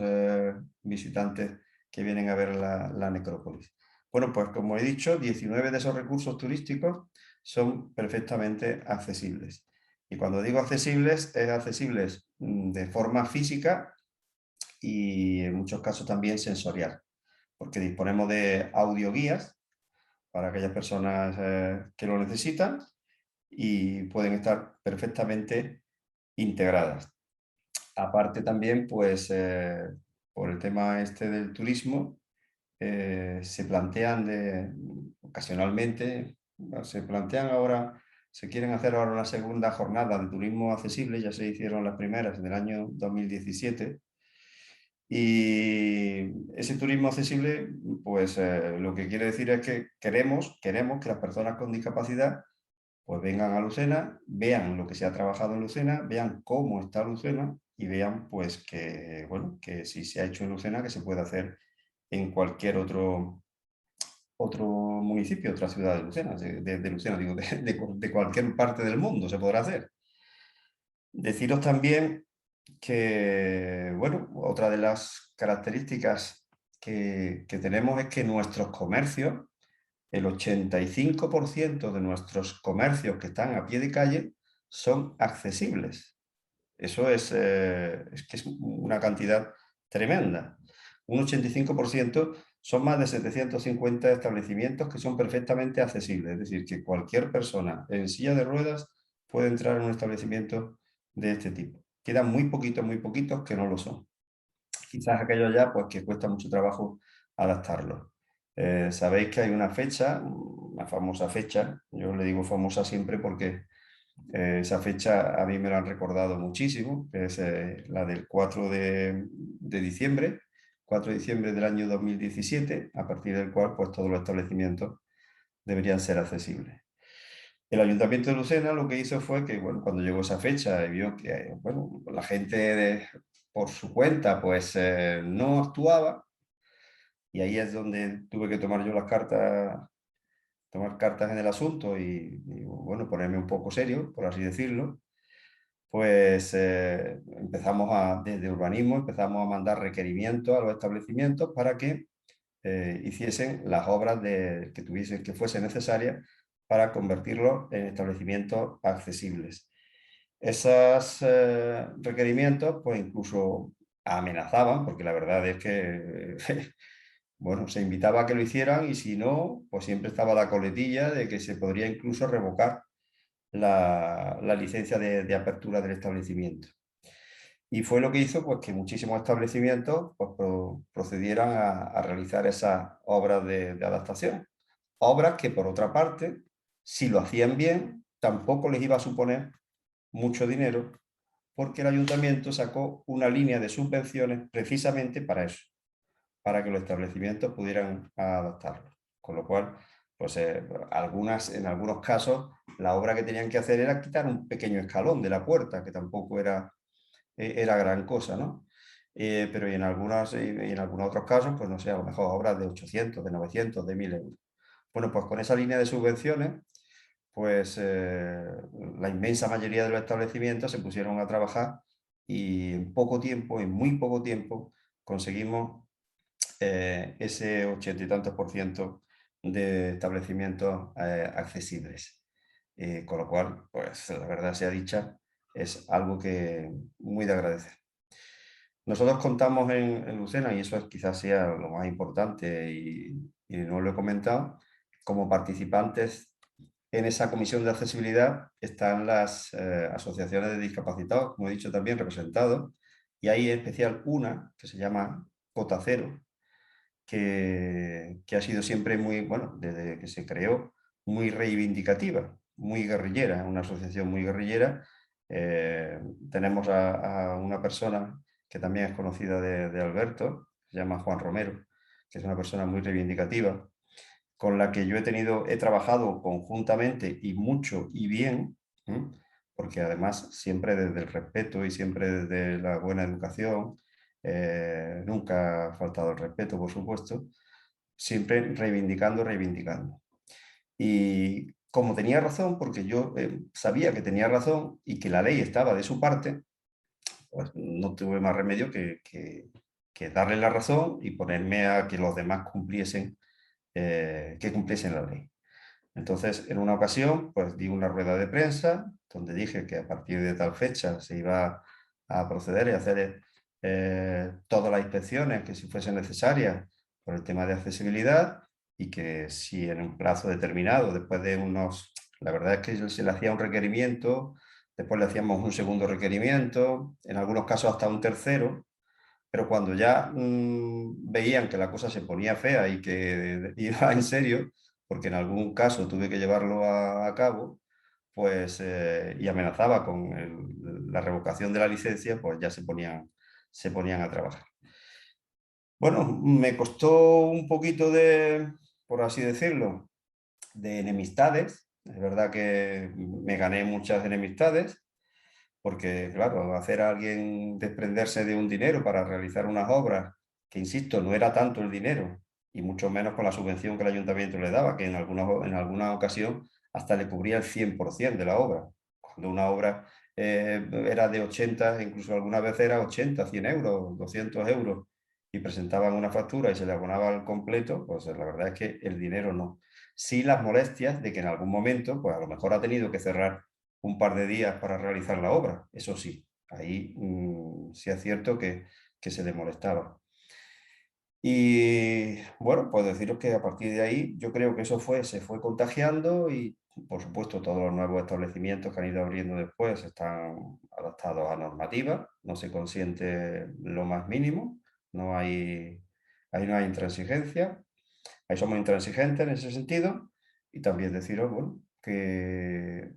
visitantes que vienen a ver la necrópolis. Bueno, pues como he dicho, 19 de esos recursos turísticos son perfectamente accesibles. Y cuando digo accesibles, es accesibles de forma física y en muchos casos también sensorial, porque disponemos de audioguías para aquellas personas que lo necesitan y pueden estar perfectamente integradas. Aparte también, pues, por el tema este del turismo, se plantean ocasionalmente, se plantean ahora, se quieren hacer ahora una segunda jornada de turismo accesible. Ya se hicieron las primeras en el año 2017. Y ese turismo accesible, pues lo que quiere decir es que queremos que las personas con discapacidad pues vengan a Lucena, vean lo que se ha trabajado en Lucena, vean cómo está Lucena y vean pues que, bueno, que si se ha hecho en Lucena, que se puede hacer en cualquier otro municipio, otra ciudad de Lucena, de Lucena, digo, de cualquier parte del mundo se podrá hacer. Deciros también que, bueno, otra de las características que tenemos es que nuestros comercios, el 85% de nuestros comercios que están a pie de calle son accesibles. Eso es que es una cantidad tremenda. Un 85% son más de 750 establecimientos que son perfectamente accesibles. Es decir, que cualquier persona en silla de ruedas puede entrar en un establecimiento de este tipo. Quedan muy poquitos que no lo son. Quizás aquellos ya pues que cuesta mucho trabajo adaptarlos. Sabéis que hay una fecha, una famosa fecha, yo le digo famosa siempre porque esa fecha a mí me la han recordado muchísimo, que es la del 4 de diciembre, 4 de diciembre del año 2017, a partir del cual pues todos los establecimientos deberían ser accesibles. El Ayuntamiento de Lucena lo que hizo fue que, bueno, cuando llegó esa fecha y vio que, bueno, la gente por su cuenta pues no actuaba, y ahí es donde tuve que tomar yo tomar cartas en el asunto y, bueno, ponerme un poco serio, por así decirlo. Pues empezamos desde urbanismo, empezamos a mandar requerimientos a los establecimientos para que hiciesen las obras que fuesen necesarias para convertirlos en establecimientos accesibles. Esos requerimientos pues incluso amenazaban, porque la verdad es que bueno, se invitaba a que lo hicieran, y si no, pues siempre estaba la coletilla de que se podría incluso revocar la licencia de apertura del establecimiento. Y fue lo que hizo pues, que muchísimos establecimientos pues, procedieran a realizar esas obras de adaptación. Obras que, por otra parte, si lo hacían bien, tampoco les iba a suponer mucho dinero, porque el ayuntamiento sacó una línea de subvenciones precisamente para eso, para que los establecimientos pudieran adaptarlo. Con lo cual, pues en algunos casos la obra que tenían que hacer era quitar un pequeño escalón de la puerta, que tampoco era gran cosa, ¿no? Pero y en algunos otros casos, pues no sé, a lo mejor obras de 800, de 900, de 1000 euros. Bueno, pues con esa línea de subvenciones, pues la inmensa mayoría de los establecimientos se pusieron a trabajar y en poco tiempo, en muy poco tiempo, conseguimos ese 80 y tantos % de establecimientos accesibles. Con lo cual, pues la verdad sea dicha, es algo que muy de agradecer. Nosotros contamos en Lucena, y eso quizás sea lo más importante y no lo he comentado, como participantes en esa comisión de accesibilidad están las asociaciones de discapacitados, como he dicho también, representados, y hay en especial una que se llama Cota Cero, que ha sido siempre muy, bueno, desde que se creó, muy reivindicativa, muy guerrillera, una asociación muy guerrillera. Tenemos a una persona que también es conocida de Alberto, se llama Juan Romero, que es una persona muy reivindicativa, con la que yo he trabajado conjuntamente y mucho y bien, porque además siempre desde el respeto y siempre desde la buena educación, nunca ha faltado el respeto, por supuesto, siempre reivindicando. Y como tenía razón, porque yo sabía que tenía razón y que la ley estaba de su parte, pues no tuve más remedio que darle la razón y ponerme a que los demás cumpliesen la ley. Entonces, en una ocasión, pues di una rueda de prensa donde dije que a partir de tal fecha se iba a proceder y a hacer todas las inspecciones que si fuesen necesarias por el tema de accesibilidad y que si en un plazo determinado, después de la verdad es que se le hacía un requerimiento, después le hacíamos un segundo requerimiento, en algunos casos hasta un tercero, pero cuando ya veían que la cosa se ponía fea y que iba en serio, porque en algún caso tuve que llevarlo a cabo, pues, y amenazaba con la revocación de la licencia, pues ya se ponían a trabajar. Bueno, me costó un poquito por así decirlo, de enemistades. Es verdad que me gané muchas enemistades, porque, claro, hacer a alguien desprenderse de un dinero para realizar unas obras, que insisto, no era tanto el dinero, y mucho menos con la subvención que el ayuntamiento le daba, que en alguna ocasión hasta le cubría el 100% de la obra. Cuando una obra era de 80, incluso alguna vez era 80, 100 euros, 200 euros, y presentaban una factura y se le abonaba al completo, pues la verdad es que el dinero no. Sí las molestias de que en algún momento, pues a lo mejor ha tenido que cerrar un par de días para realizar la obra, eso sí, ahí sí es cierto que se le molestaba. Y bueno, pues deciros que a partir de ahí yo creo que eso se fue contagiando y por supuesto todos los nuevos establecimientos que han ido abriendo después están adaptados a normativas, no se consiente lo más mínimo, ahí no hay intransigencia, ahí somos intransigentes en ese sentido y también deciros, bueno, que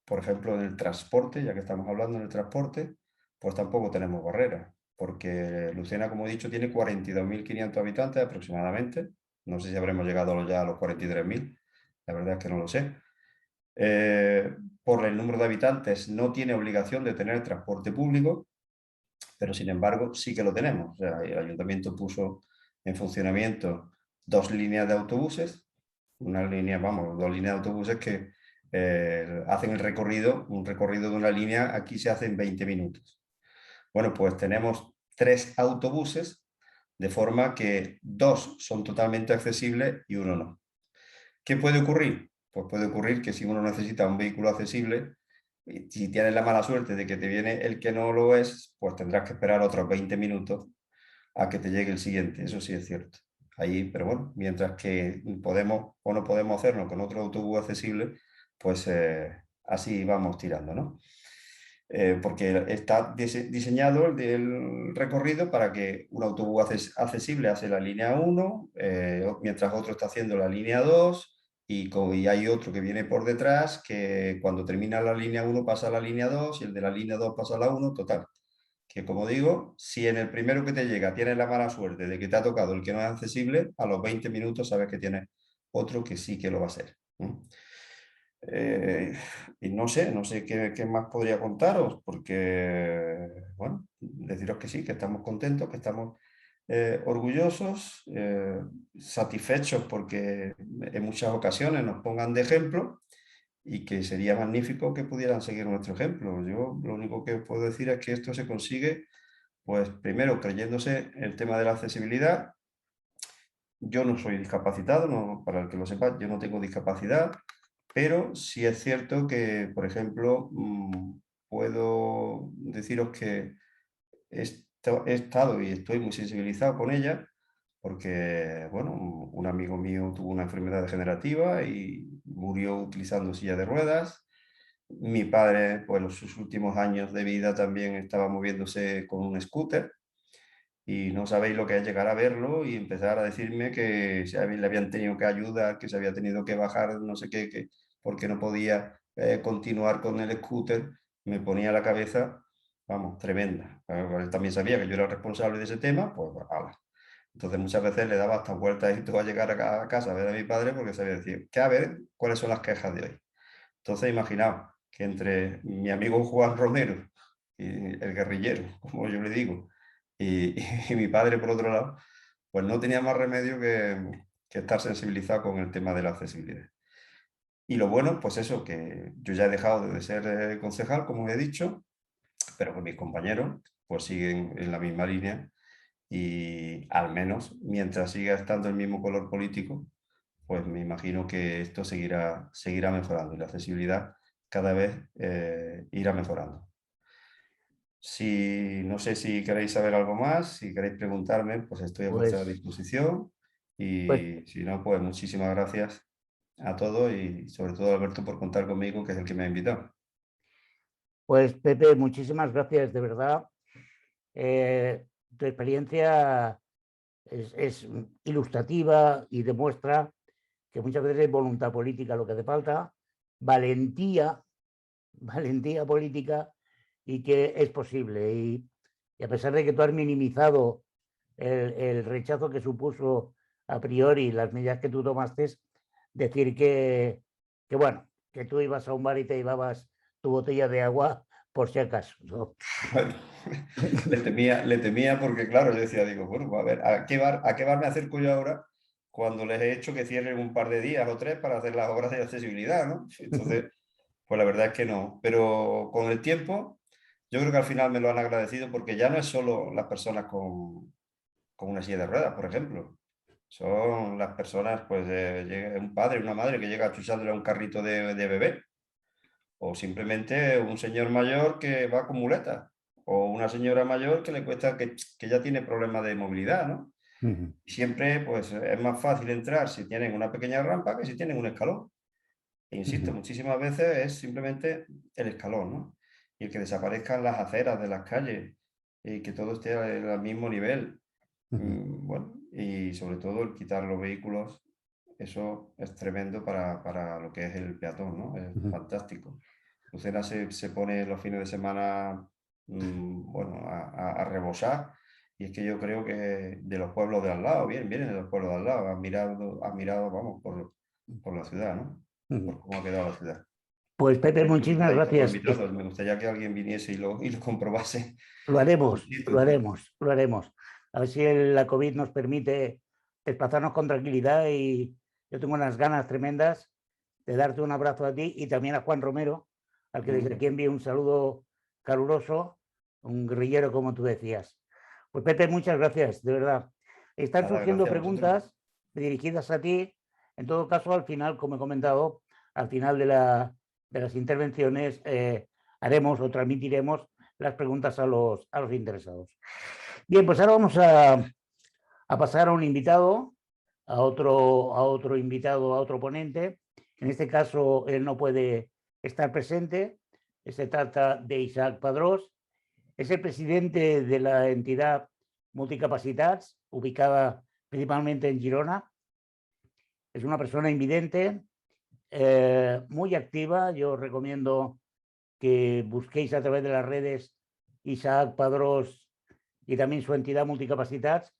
por ejemplo, en el transporte, ya que estamos hablando del transporte, pues tampoco tenemos barreras, porque Lucena, como he dicho, tiene 42.500 habitantes aproximadamente. No sé si habremos llegado ya a los 43.000, la verdad es que no lo sé. Por el número de habitantes no tiene obligación de tener transporte público, pero sin embargo sí que lo tenemos. O sea, el ayuntamiento puso en funcionamiento 2 líneas de autobuses, dos líneas de autobuses que hacen un recorrido de una línea, aquí se hace en 20 minutos. Bueno, pues tenemos 3 autobuses, de forma que 2 son totalmente accesibles y 1 no. ¿Qué puede ocurrir? Pues puede ocurrir que si uno necesita un vehículo accesible, y si tienes la mala suerte de que te viene el que no lo es, pues tendrás que esperar otros 20 minutos a que te llegue el siguiente, eso sí es cierto. Ahí, pero bueno, mientras que podemos o no podemos hacerlo con otro autobús accesible, pues así vamos tirando, ¿no? Porque está diseñado el recorrido para que un autobús accesible hace la línea 1, mientras otro está haciendo la línea 2, y hay otro que viene por detrás que cuando termina la línea 1 pasa a la línea 2 y el de la línea 2 pasa a la 1, total. Que como digo, si en el primero que te llega tienes la mala suerte de que te ha tocado el que no es accesible, a los 20 minutos sabes que tienes otro que sí que lo va a ser. Y no sé qué más podría contaros, porque, bueno, deciros que sí, que estamos contentos, que estamos orgullosos, satisfechos porque en muchas ocasiones nos pongan de ejemplo y que sería magnífico que pudieran seguir nuestro ejemplo. Yo lo único que puedo decir es que esto se consigue, pues primero creyéndose el tema de la accesibilidad. Yo no soy discapacitado, no, para el que lo sepa, yo no tengo discapacidad, pero sí es cierto que, por ejemplo, puedo deciros que he estado y estoy muy sensibilizado con ella, porque, bueno, un amigo mío tuvo una enfermedad degenerativa y murió utilizando silla de ruedas. Mi padre, pues en sus últimos años de vida también estaba moviéndose con un scooter. Y no sabéis lo que es llegar a verlo y empezar a decirme que le habían tenido que ayudar, que se había tenido que bajar, no sé qué, porque no podía continuar con el scooter. Me ponía la cabeza, vamos, tremenda. Él también sabía que yo era responsable de ese tema, pues ala. Entonces muchas veces le daba hasta vueltas y todo a llegar a casa a ver a mi padre porque sabía decir, que a ver cuáles son las quejas de hoy. Entonces imaginaos que entre mi amigo Juan Romero, y el guerrillero, como yo le digo, y mi padre por otro lado, pues no tenía más remedio que estar sensibilizado con el tema de la accesibilidad. Y lo bueno, pues eso, que yo ya he dejado de ser concejal, como os he dicho, pero que mis compañeros pues siguen en la misma línea y al menos mientras siga estando el mismo color político, pues me imagino que esto seguirá mejorando y la accesibilidad cada vez irá mejorando. No sé si queréis saber algo más, si queréis preguntarme, pues estoy a vuestra Pues, disposición pues, y si no, pues muchísimas gracias a todos y sobre todo a Alberto por contar conmigo, que es el que me ha invitado. pues Pepe, muchísimas gracias, de verdad. Tu experiencia es ilustrativa y demuestra que muchas veces es voluntad política lo que hace falta, valentía política y que es posible. Y a pesar de que tú has minimizado el rechazo que supuso a priori las medidas que tú tomaste, decir que bueno, que tú ibas a un bar y te llevabas tu botella de agua por si acaso, ¿no? Bueno, le temía porque, claro, yo decía, digo, bueno, a ver, ¿a qué bar me acerco yo ahora cuando les he hecho que cierren un par de días o 3 para hacer las obras de accesibilidad, ¿no? Entonces, pues la verdad es que no. Pero con el tiempo, yo creo que al final me lo han agradecido porque ya no es solo las personas con una silla de ruedas, por ejemplo. Son las personas, pues, un padre, una madre que llega chuchándole a un carrito de bebé. O simplemente un señor mayor que va con muletas. O una señora mayor que le cuesta, que ya tiene problemas de movilidad, ¿no? Siempre, pues, es más fácil entrar si tienen una pequeña rampa que si tienen un escalón. E insisto, muchísimas veces es simplemente el escalón, ¿no? Y el que desaparezcan las aceras de las calles y que todo esté al mismo nivel. Bueno, y sobre todo el quitar los vehículos, eso es tremendo para lo que es el peatón, ¿no? Es fantástico. Lucena se pone los fines de semana, bueno, a rebosar. Y es que yo creo que de los pueblos de al lado, vienen de los pueblos de al lado, admirado, vamos, por la ciudad, ¿no? Por cómo ha quedado la ciudad. Pues Pepe, Tú que muchísimas estáis todos gracias. invitados, me gustaría que alguien viniese y lo comprobase. Lo In haremos, situ. lo haremos, lo haremos. A ver si la COVID nos permite desplazarnos con tranquilidad y yo tengo unas ganas tremendas de darte un abrazo a ti y también a Juan Romero, al que desde aquí envío un saludo caluroso, un guerrillero como tú decías. Pues Pepe, muchas gracias, de verdad. Están Nada, surgiendo gracias a vosotros. preguntas dirigidas a ti. En todo caso, al final, como he comentado, al final de las intervenciones haremos o transmitiremos las preguntas a los interesados. Bien, pues ahora vamos a pasar a un invitado, a otro invitado, a otro ponente. En este caso, él no puede estar presente. Se trata de Isaac Padrós. Es el presidente de la entidad Multicapacitats, ubicada principalmente en Girona. Es una persona invidente, muy activa. Yo os recomiendo que busquéis a través de las redes Isaac Padrós y también su entidad Multicapacitats,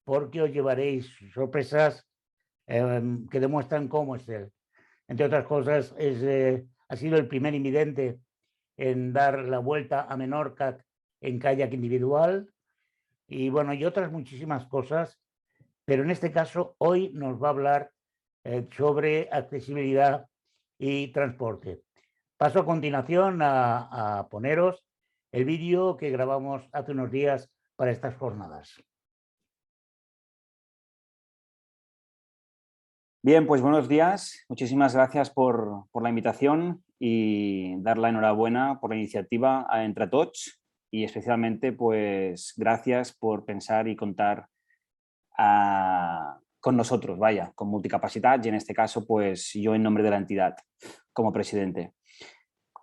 porque os llevaréis sorpresas que demuestran cómo es él. Entre otras cosas, ha sido el primer invidente en dar la vuelta a Menorca en kayak individual y bueno, y otras muchísimas cosas, pero en este caso hoy nos va a hablar sobre accesibilidad y transporte. Paso a continuación a poneros el vídeo que grabamos hace unos días para estas jornadas. Bien, pues buenos días. Muchísimas gracias por la invitación y dar la enhorabuena por la iniciativa a Entre Tots y especialmente pues gracias por pensar y contar con nosotros, vaya, con Multicapacitat y en este caso pues yo en nombre de la entidad como presidente.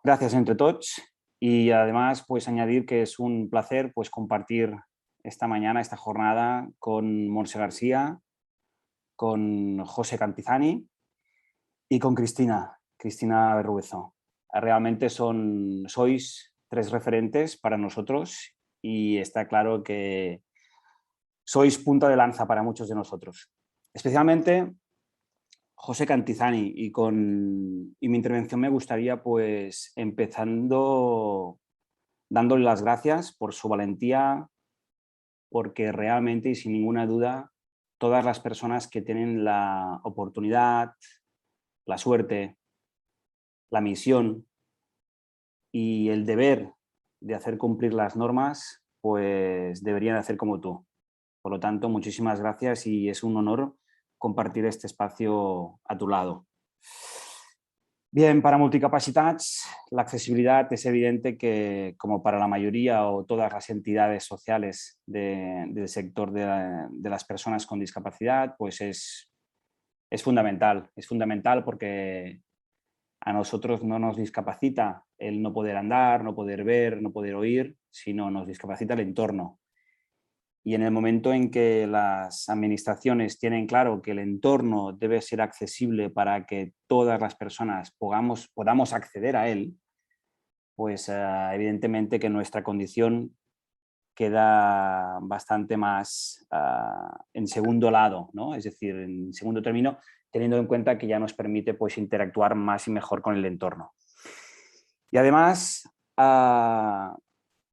Gracias Entre Tots y además pues añadir que es un placer pues compartir esta mañana, esta jornada con Montse García, con José Cantizani y con Cristina Berruezo. Realmente sois tres referentes para nosotros y está claro que sois punta de lanza para muchos de nosotros. Especialmente José Cantizani y mi intervención me gustaría pues empezando dándole las gracias por su valentía, porque realmente y sin ninguna duda todas las personas que tienen la oportunidad, la suerte, la misión y el deber de hacer cumplir las normas, pues deberían hacer como tú. Por lo tanto, muchísimas gracias y es un honor compartir este espacio a tu lado. Bien, para Multicapacitats, la accesibilidad es evidente que, como para la mayoría o todas las entidades sociales del sector de las personas con discapacidad, pues es fundamental. Es fundamental porque a nosotros no nos discapacita el no poder andar, no poder ver, no poder oír, sino nos discapacita el entorno. Y en el momento en que las administraciones tienen claro que el entorno debe ser accesible para que todas las personas podamos acceder a él, pues evidentemente que nuestra condición queda bastante más en segundo lado, ¿no? Es decir, en segundo término, teniendo en cuenta que ya nos permite pues, interactuar más y mejor con el entorno. Y además,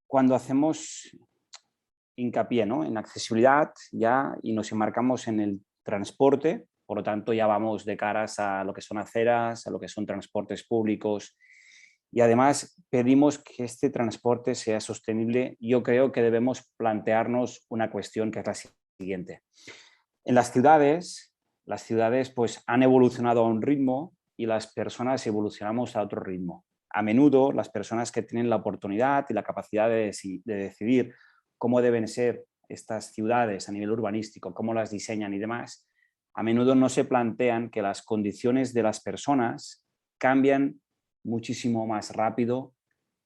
cuando hacemos hincapié, ¿no?, en accesibilidad ya y nos enmarcamos en el transporte, por lo tanto ya vamos de caras a lo que son aceras, a lo que son transportes públicos y además pedimos que este transporte sea sostenible. Yo creo que debemos plantearnos una cuestión que es la siguiente. En las ciudades pues, han evolucionado a un ritmo y las personas evolucionamos a otro ritmo. A menudo las personas que tienen la oportunidad y la capacidad de decidir cómo deben ser estas ciudades a nivel urbanístico, cómo las diseñan y demás, a menudo no se plantean que las condiciones de las personas cambian muchísimo más rápido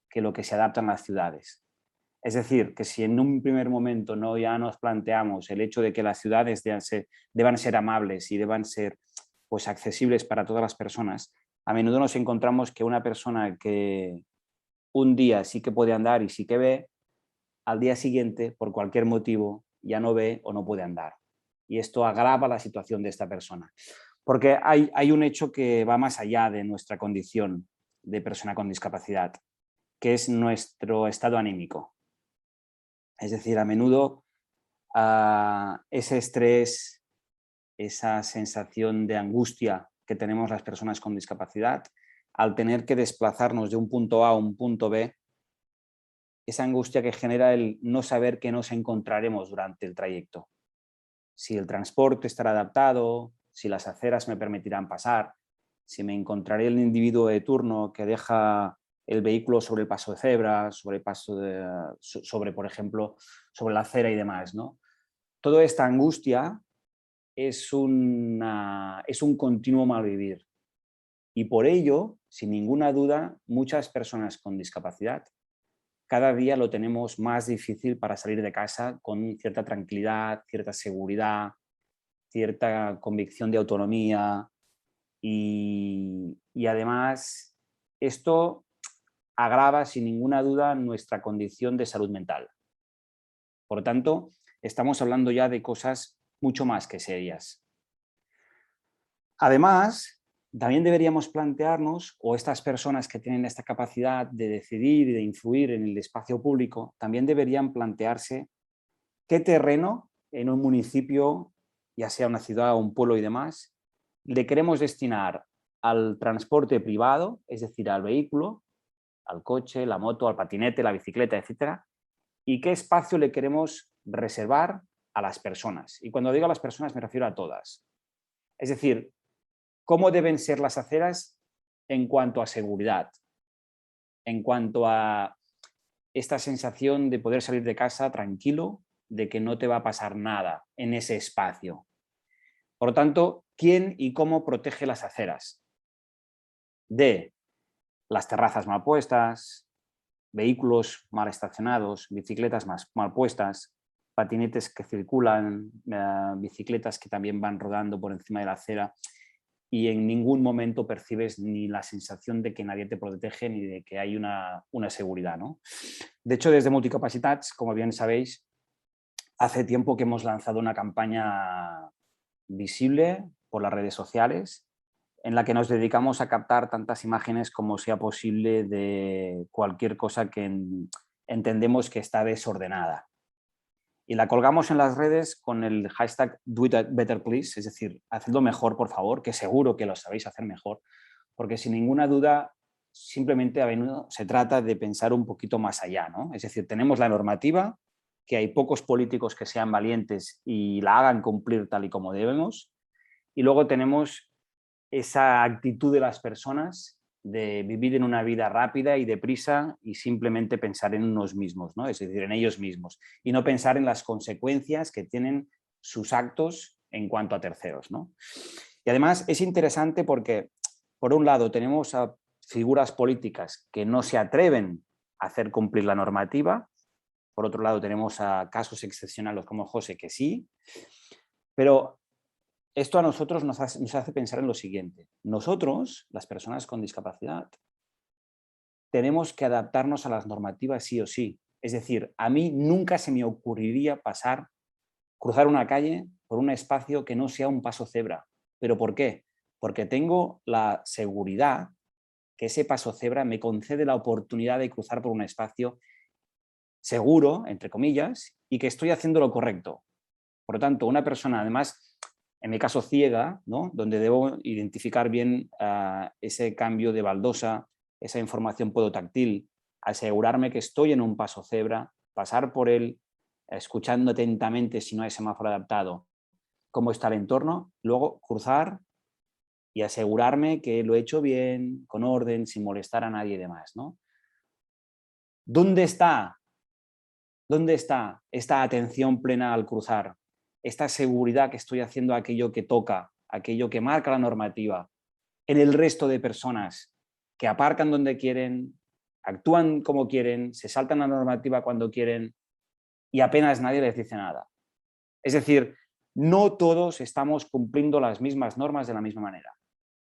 que lo que se adaptan las ciudades. Es decir, que si en un primer momento ya nos planteamos el hecho de que las ciudades deban ser amables y deban ser pues, accesibles para todas las personas, a menudo nos encontramos que una persona que un día sí que puede andar y sí que ve, al día siguiente, por cualquier motivo, ya no ve o no puede andar. Y esto agrava la situación de esta persona. Porque hay un hecho que va más allá de nuestra condición de persona con discapacidad, que es nuestro estado anímico. Es decir, a menudo ese estrés, esa sensación de angustia que tenemos las personas con discapacidad, al tener que desplazarnos de un punto A a un punto B, esa angustia que genera el no saber qué nos encontraremos durante el trayecto. Si el transporte estará adaptado, si las aceras me permitirán pasar, si me encontraré el individuo de turno que deja el vehículo sobre el paso de cebra, por ejemplo, sobre la acera y demás, ¿no? Toda esta angustia es un continuo malvivir. Y por ello, sin ninguna duda, muchas personas con discapacidad cada día lo tenemos más difícil para salir de casa con cierta tranquilidad, cierta seguridad, cierta convicción de autonomía y además esto agrava sin ninguna duda nuestra condición de salud mental. Por lo tanto, estamos hablando ya de cosas mucho más que serias. Además, también deberíamos plantearnos, o estas personas que tienen esta capacidad de decidir y de influir en el espacio público, también deberían plantearse qué terreno en un municipio, ya sea una ciudad o un pueblo y demás, le queremos destinar al transporte privado, es decir, al vehículo, al coche, la moto, al patinete, la bicicleta, etcétera, y qué espacio le queremos reservar a las personas. Y cuando digo a las personas me refiero a todas. Es decir, cómo deben ser las aceras en cuanto a seguridad, en cuanto a esta sensación de poder salir de casa tranquilo, de que no te va a pasar nada en ese espacio. Por lo tanto, ¿quién y cómo protege las aceras? De las terrazas mal puestas, vehículos mal estacionados, bicicletas mal puestas, patinetes que circulan, bicicletas que también van rodando por encima de la acera y en ningún momento percibes ni la sensación de que nadie te protege ni de que hay una seguridad, ¿no? De hecho, desde Multicapacitats, como bien sabéis, hace tiempo que hemos lanzado una campaña visible por las redes sociales en la que nos dedicamos a captar tantas imágenes como sea posible de cualquier cosa que entendemos que está desordenada. Y la colgamos en las redes con el hashtag Do It Better Please, es decir, hacedlo mejor, por favor, que seguro que lo sabéis hacer mejor, porque sin ninguna duda simplemente a menudo se trata de pensar un poquito más allá, ¿no? Es decir, tenemos la normativa, que hay pocos políticos que sean valientes y la hagan cumplir tal y como debemos, y luego tenemos esa actitud de las personas de vivir en una vida rápida y deprisa y simplemente pensar en unos mismos, ¿no? Es decir, en ellos mismos, y no pensar en las consecuencias que tienen sus actos en cuanto a terceros, ¿no? Y además es interesante porque, por un lado, tenemos a figuras políticas que no se atreven a hacer cumplir la normativa, por otro lado tenemos a casos excepcionales como José que sí, pero esto a nosotros nos hace pensar en lo siguiente. Nosotros, las personas con discapacidad, tenemos que adaptarnos a las normativas sí o sí. Es decir, a mí nunca se me ocurriría cruzar una calle por un espacio que no sea un paso cebra. ¿Pero por qué? Porque tengo la seguridad que ese paso cebra me concede la oportunidad de cruzar por un espacio seguro, entre comillas, y que estoy haciendo lo correcto. Por lo tanto, una persona, además, en mi caso ciega, ¿no? Donde debo identificar bien ese cambio de baldosa, esa información podotáctil, asegurarme que estoy en un paso cebra, pasar por él, escuchando atentamente si no hay semáforo adaptado, cómo está el entorno, luego cruzar y asegurarme que lo he hecho bien, con orden, sin molestar a nadie y demás, ¿no? ¿Dónde está esta atención plena al cruzar? Esta seguridad que estoy haciendo aquello que toca, aquello que marca la normativa, en el resto de personas que aparcan donde quieren, actúan como quieren, se saltan la normativa cuando quieren y apenas nadie les dice nada. Es decir, no todos estamos cumpliendo las mismas normas de la misma manera.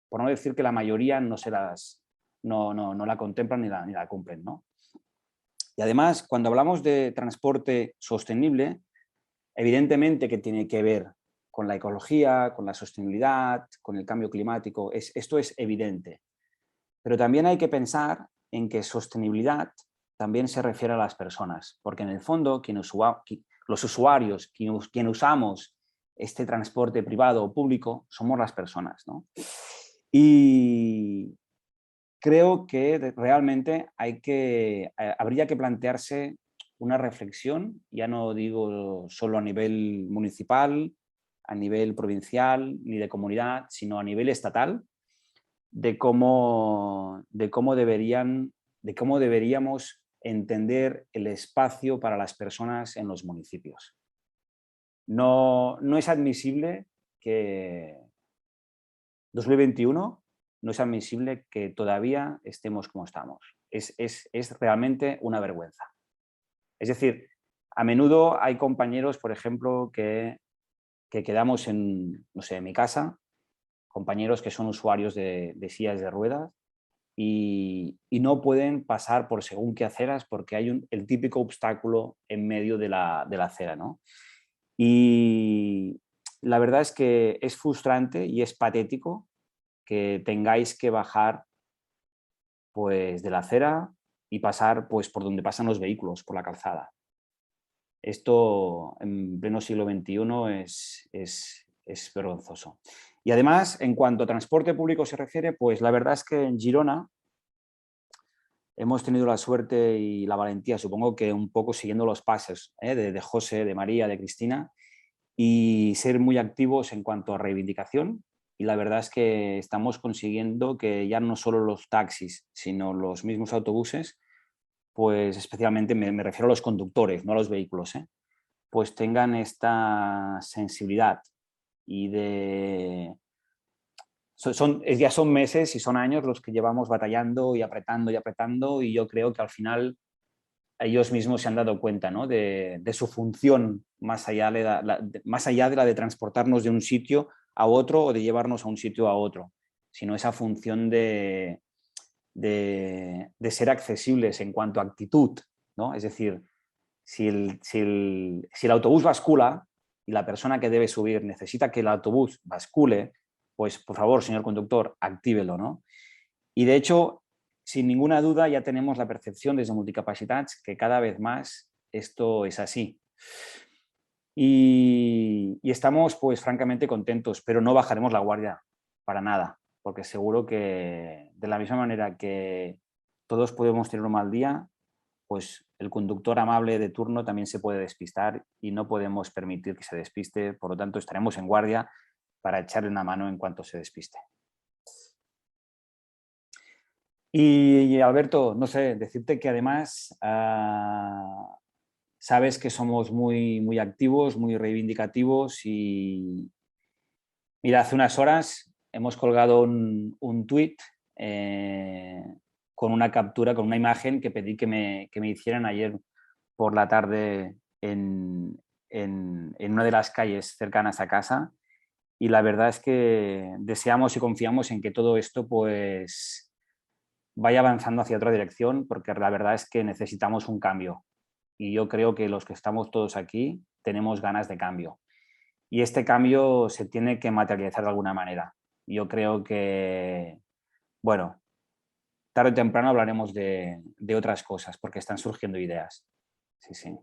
Por no decir que la mayoría no la contemplan ni la cumplen, ¿no? Y además, cuando hablamos de transporte sostenible, evidentemente que tiene que ver con la ecología, con la sostenibilidad, con el cambio climático. Esto es evidente. Pero también hay que pensar en que sostenibilidad también se refiere a las personas, porque en el fondo los usuarios, quien usamos este transporte privado o público, somos las personas, ¿no? Y creo que realmente habría que plantearse una reflexión, ya no digo solo a nivel municipal, a nivel provincial, ni de comunidad, sino a nivel estatal, de cómo deberíamos entender el espacio para las personas en los municipios. No es admisible que 2021 no es admisible que todavía estemos como estamos. Es realmente una vergüenza. Es decir, a menudo hay compañeros, por ejemplo, que quedamos en mi casa, compañeros que son usuarios de sillas de ruedas y no pueden pasar por según qué aceras porque hay el típico obstáculo en medio de la acera, ¿no? Y la verdad es que es frustrante y es patético que tengáis que bajar pues, de la acera y pasar pues, por donde pasan los vehículos, por la calzada. Esto en pleno siglo XXI es vergonzoso. Y además, en cuanto a transporte público se refiere, pues la verdad es que en Girona hemos tenido la suerte y la valentía, supongo que un poco siguiendo los pasos de José, de María, de Cristina, y ser muy activos en cuanto a reivindicación. Y la verdad es que estamos consiguiendo que ya no solo los taxis, sino los mismos autobuses, pues especialmente me refiero a los conductores, no a los vehículos, pues tengan esta sensibilidad y ya son meses y son años los que llevamos batallando y apretando, y yo creo que al final ellos mismos se han dado cuenta, ¿no? de su función más allá de la de transportarnos de un sitio a otro o de llevarnos a un sitio a otro, sino esa función de ser accesibles en cuanto a actitud, ¿no? Es decir, si el autobús bascula y la persona que debe subir necesita que el autobús bascule, pues por favor, señor conductor, actívelo, ¿no? Y de hecho, sin ninguna duda, ya tenemos la percepción desde Multicapacitats que cada vez más esto es así. Y estamos, pues, francamente contentos, pero no bajaremos la guardia para nada, porque seguro que de la misma manera que todos podemos tener un mal día, pues el conductor amable de turno también se puede despistar y no podemos permitir que se despiste, por lo tanto estaremos en guardia para echarle una mano en cuanto se despiste. Y Alberto, no sé, decirte que además sabes que somos muy activos, muy reivindicativos y mira, hace unas horas hemos colgado un tuit con una captura, con una imagen que pedí que me hicieran ayer por la tarde en una de las calles cercanas a casa, y la verdad es que deseamos y confiamos en que todo esto pues vaya avanzando hacia otra dirección, porque la verdad es que necesitamos un cambio y yo creo que los que estamos todos aquí tenemos ganas de cambio. Y este cambio se tiene que materializar de alguna manera. Yo creo que, bueno, tarde o temprano hablaremos de otras cosas porque están surgiendo ideas. Sí, sí.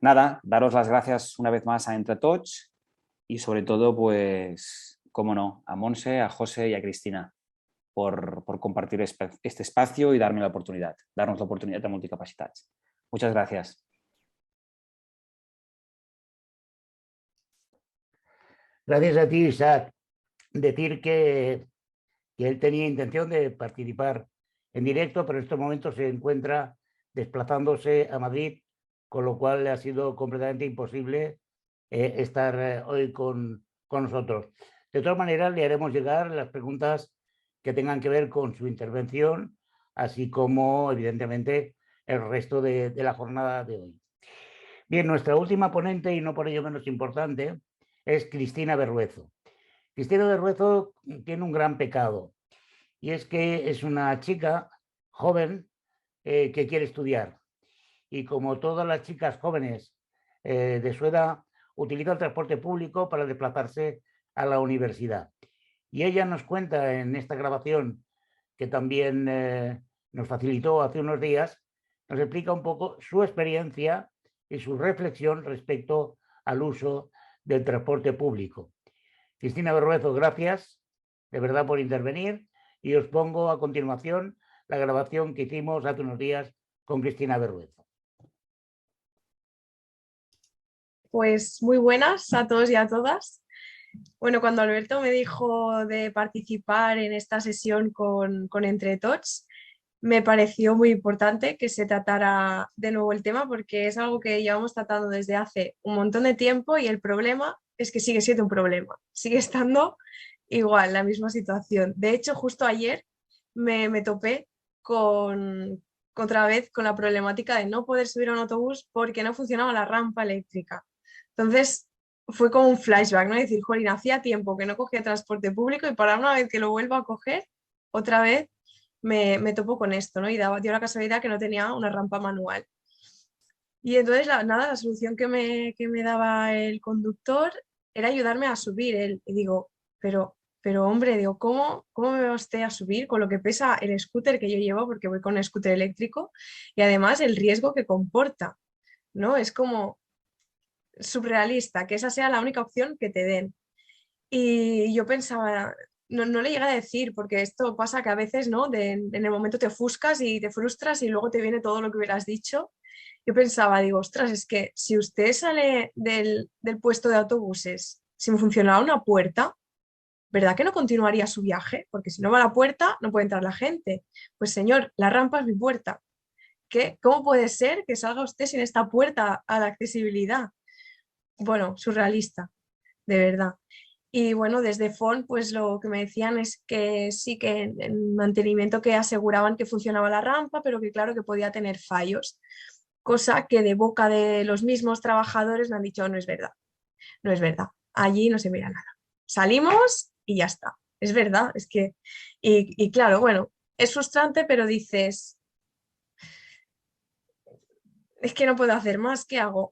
Nada, daros las gracias una vez más a Entre Tots y sobre todo, pues, cómo no, a Montse, a José y a Cristina por compartir este espacio y darnos la oportunidad de Multicapacitats. Muchas gracias. Gracias a ti, Isaac. Decir que él tenía intención de participar en directo, pero en estos momentos se encuentra desplazándose a Madrid, con lo cual le ha sido completamente imposible estar hoy con nosotros. De todas maneras, le haremos llegar las preguntas que tengan que ver con su intervención, así como, evidentemente, el resto de la jornada de hoy. Bien, nuestra última ponente, y no por ello menos importante, es Cristina Berruezo. Cristina Berruezo tiene un gran pecado, y es que es una chica joven que quiere estudiar. Y como todas las chicas jóvenes de su edad, utiliza el transporte público para desplazarse a la universidad. Y ella nos cuenta en esta grabación, que también nos facilitó hace unos días, nos explica un poco su experiencia y su reflexión respecto al uso del transporte público. Cristina Berruezo, gracias de verdad por intervenir, y os pongo a continuación la grabación que hicimos hace unos días con Cristina Berruezo. Pues muy buenas a todos y a todas. Bueno, cuando Alberto me dijo de participar en esta sesión con Entre Tots, me pareció muy importante que se tratara de nuevo el tema, porque es algo que llevamos tratando desde hace un montón de tiempo y el problema es que sigue siendo un problema, sigue estando igual la misma situación. De hecho, justo ayer me topé otra vez con la problemática de no poder subir a un autobús porque no funcionaba la rampa eléctrica. Entonces fue como un flashback, ¿no? Es decir, jolín, hacía tiempo que no cogía transporte público y para una vez que lo vuelvo a coger, otra vez me topo con esto, ¿no? Y dio la casualidad que no tenía una rampa manual. Y entonces, la solución que me daba el conductor era ayudarme a subir él. Y digo, pero hombre, digo, ¿cómo me va usted a subir con lo que pesa el scooter que yo llevo? Porque voy con un scooter eléctrico y además el riesgo que comporta, ¿no? Es como surrealista, que esa sea la única opción que te den. Y yo pensaba, no le llega a decir, porque esto pasa que a veces, ¿no? En el momento te ofuscas y te frustras y luego te viene todo lo que hubieras dicho. Yo pensaba, digo, ostras, es que si usted sale del puesto de autobuses, si me funcionara una puerta, ¿verdad que no continuaría su viaje? Porque si no va a la puerta, no puede entrar la gente. Pues señor, la rampa es mi puerta. ¿Cómo puede ser que salga usted sin esta puerta a la accesibilidad? Bueno, surrealista, de verdad. Y bueno, desde FON, pues lo que me decían es que sí, que en mantenimiento que aseguraban que funcionaba la rampa, pero que claro que podía tener fallos. Cosa que de boca de los mismos trabajadores me han dicho, no es verdad, no es verdad. Allí no se mira nada. Salimos y ya está. Es verdad, es que... Y claro, bueno, es frustrante, pero dices, es que no puedo hacer más, ¿qué hago?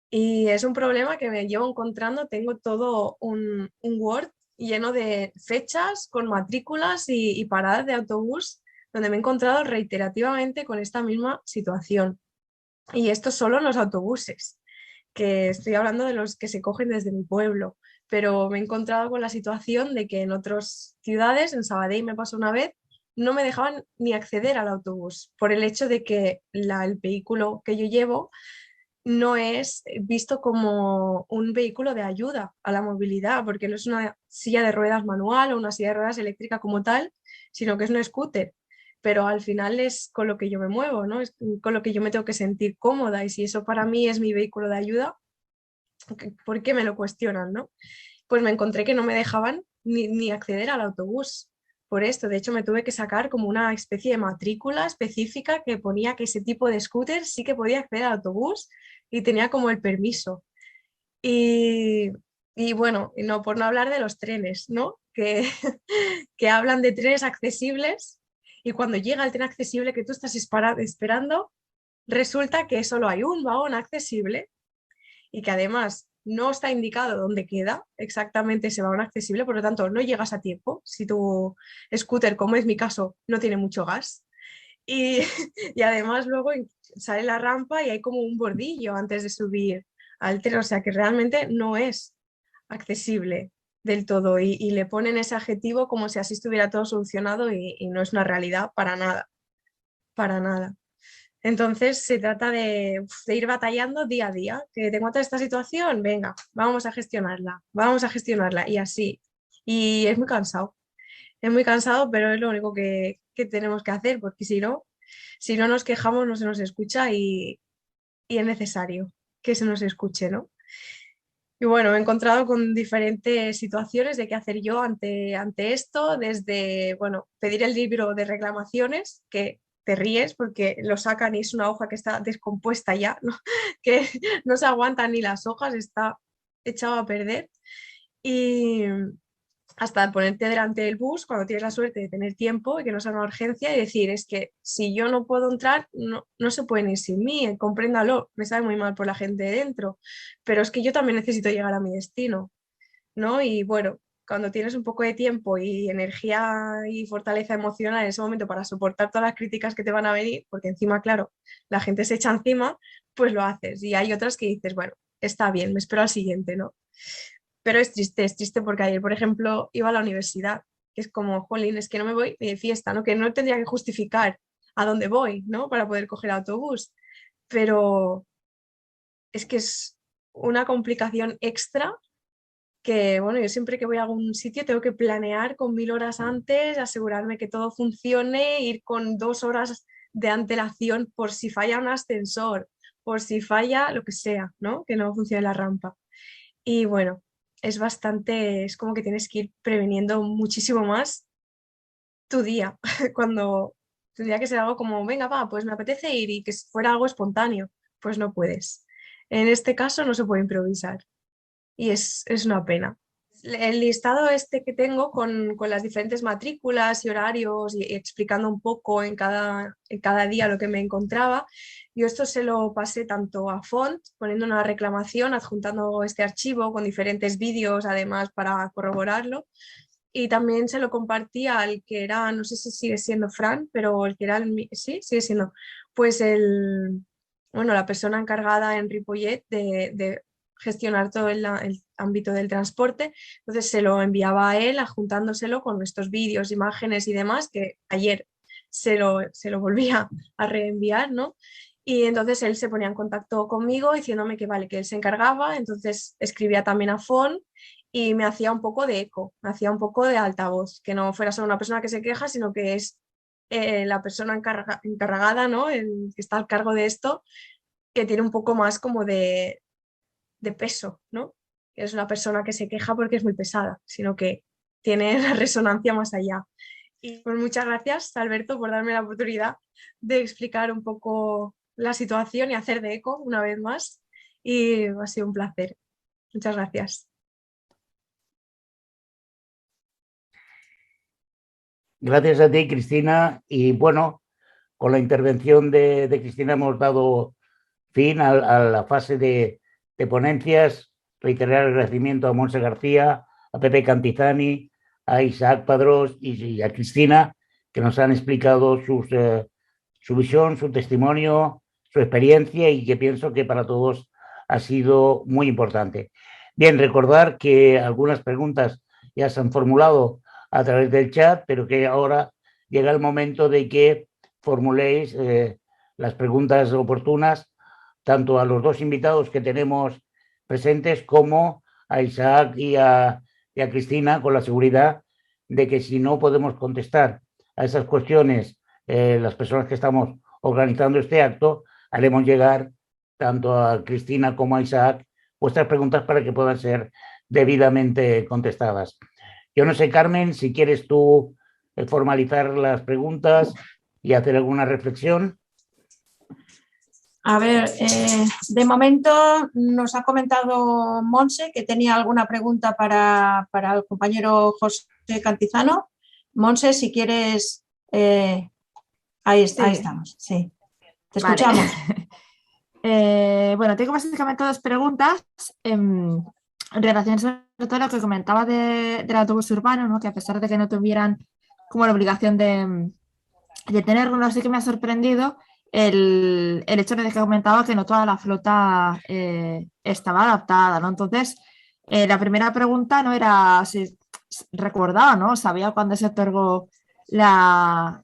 Y es un problema que me llevo encontrando, tengo todo un Word lleno de fechas con matrículas y paradas de autobús donde me he encontrado reiterativamente con esta misma situación. Y esto solo en los autobuses, que estoy hablando de los que se cogen desde mi pueblo, pero me he encontrado con la situación de que en otras ciudades, en Sabadell me pasó una vez, no me dejaban ni acceder al autobús por el hecho de que el vehículo que yo llevo no es visto como un vehículo de ayuda a la movilidad, porque no es una silla de ruedas manual o una silla de ruedas eléctrica como tal, sino que es un scooter. Pero al final es con lo que yo me muevo, ¿no? Es con lo que yo me tengo que sentir cómoda, y si eso para mí es mi vehículo de ayuda, ¿por qué me lo cuestionan, no? Pues me encontré que no me dejaban ni acceder al autobús por esto. De hecho, me tuve que sacar como una especie de matrícula específica que ponía que ese tipo de scooter sí que podía acceder al autobús y tenía como el permiso. Y, y bueno, no, por no hablar de los trenes, ¿no? Que, que hablan de trenes accesibles, y cuando llega el tren accesible que tú estás esperando, resulta que solo hay un vagón accesible y que además no está indicado dónde queda exactamente ese vagón accesible, por lo tanto no llegas a tiempo si tu scooter, como es mi caso, no tiene mucho gas. Y, y además luego sale la rampa y hay como un bordillo antes de subir al tren, o sea que realmente no es accesible del todo, y le ponen ese adjetivo como si así estuviera todo solucionado, y no es una realidad para nada, para nada. Entonces se trata de ir batallando día a día, que te encuentras esta situación, venga, vamos a gestionarla y así. Y es muy cansado, pero es lo único que tenemos que hacer, porque si no nos quejamos no se nos escucha, y es necesario que se nos escuche, ¿no? Y bueno, me he encontrado con diferentes situaciones de qué hacer yo ante esto, desde, bueno, pedir el libro de reclamaciones, que te ríes porque lo sacan y es una hoja que está descompuesta ya, ¿no? Que no se aguantan ni las hojas, está echado a perder. Y hasta ponerte delante del bus cuando tienes la suerte de tener tiempo y que no sea una urgencia, y decir, es que si yo no puedo entrar, no se pueden ir sin mí, compréndalo, me sabe muy mal por la gente de dentro, pero es que yo también necesito llegar a mi destino, ¿no? Y bueno, cuando tienes un poco de tiempo y energía y fortaleza emocional en ese momento para soportar todas las críticas que te van a venir, porque encima, claro, la gente se echa encima, pues lo haces. Y hay otras que dices, bueno, está bien, me espero al siguiente, ¿no? Pero es triste porque ayer, por ejemplo, iba a la universidad, que es como, jolín, es que no me voy ni de fiesta, ¿no? Que no tendría que justificar a dónde voy, ¿no? Para poder coger autobús. Pero es que es una complicación extra que, bueno, yo siempre que voy a algún sitio tengo que planear con 1000 horas antes, asegurarme que todo funcione, ir con 2 horas de antelación por si falla un ascensor, por si falla lo que sea, ¿no? Que no funcione la rampa. Y bueno, es como que tienes que ir preveniendo muchísimo más tu día, cuando tendría que ser algo como, venga, va, pues me apetece ir, y que fuera algo espontáneo, pues no puedes. En este caso no se puede improvisar, y es una pena. el listado este que tengo con las diferentes matrículas y horarios y explicando un poco en cada día lo que me encontraba, yo esto se lo pasé tanto a Font, poniendo una reclamación, adjuntando este archivo con diferentes vídeos además para corroborarlo, y también se lo compartí al que era, no sé si sigue siendo Fran, pero el que era, sí, sigue siendo, pues la persona encargada en Ripollet de gestionar todo el ámbito del transporte. Entonces se lo enviaba a él, adjuntándoselo con estos vídeos, imágenes y demás, que ayer se lo volvía a reenviar, ¿no? Y entonces él se ponía en contacto conmigo diciéndome que vale, que él se encargaba, entonces escribía también a FON y me hacía un poco de eco, me hacía un poco de altavoz, que no fuera solo una persona que se queja, sino que es la persona encargada, ¿no? El que está al cargo de esto, que tiene un poco más como de peso, ¿no? Es una persona que se queja porque es muy pesada, sino que tiene la resonancia más allá. Y pues muchas gracias, Alberto, por darme la oportunidad de explicar un poco la situación y hacer de eco una vez más. Y ha sido un placer. Muchas gracias. Gracias a ti, Cristina. Y bueno, con la intervención de Cristina hemos dado fin a la fase de ponencias. Reiterar el agradecimiento a Montse García, a Pepe Cantizani, a Isaac Padrós y a Cristina, que nos han explicado su visión, su testimonio, su experiencia, y que pienso que para todos ha sido muy importante. Bien, recordar que algunas preguntas ya se han formulado a través del chat, pero que ahora llega el momento de que formuléis las preguntas oportunas tanto a los dos invitados que tenemos presentes como a Isaac y a Cristina, con la seguridad de que si no podemos contestar a esas cuestiones, las personas que estamos organizando este acto, haremos llegar tanto a Cristina como a Isaac vuestras preguntas para que puedan ser debidamente contestadas. Yo no sé, Carmen, si quieres tú formalizar las preguntas y hacer alguna reflexión. A ver, de momento nos ha comentado Monse que tenía alguna pregunta para el compañero José Cantizano. Monse, si quieres, ahí estamos, sí. Te escuchamos. Bueno, tengo básicamente dos preguntas en relación sobre todo a lo que comentaba del autobús urbano, ¿no? Que a pesar de que no tuvieran como la obligación de tenerlo, sí que me ha sorprendido el hecho de que comentaba que no toda la flota estaba adaptada, ¿no? Entonces, la primera pregunta no era si recordaba, ¿no? Sabía cuándo se otorgó la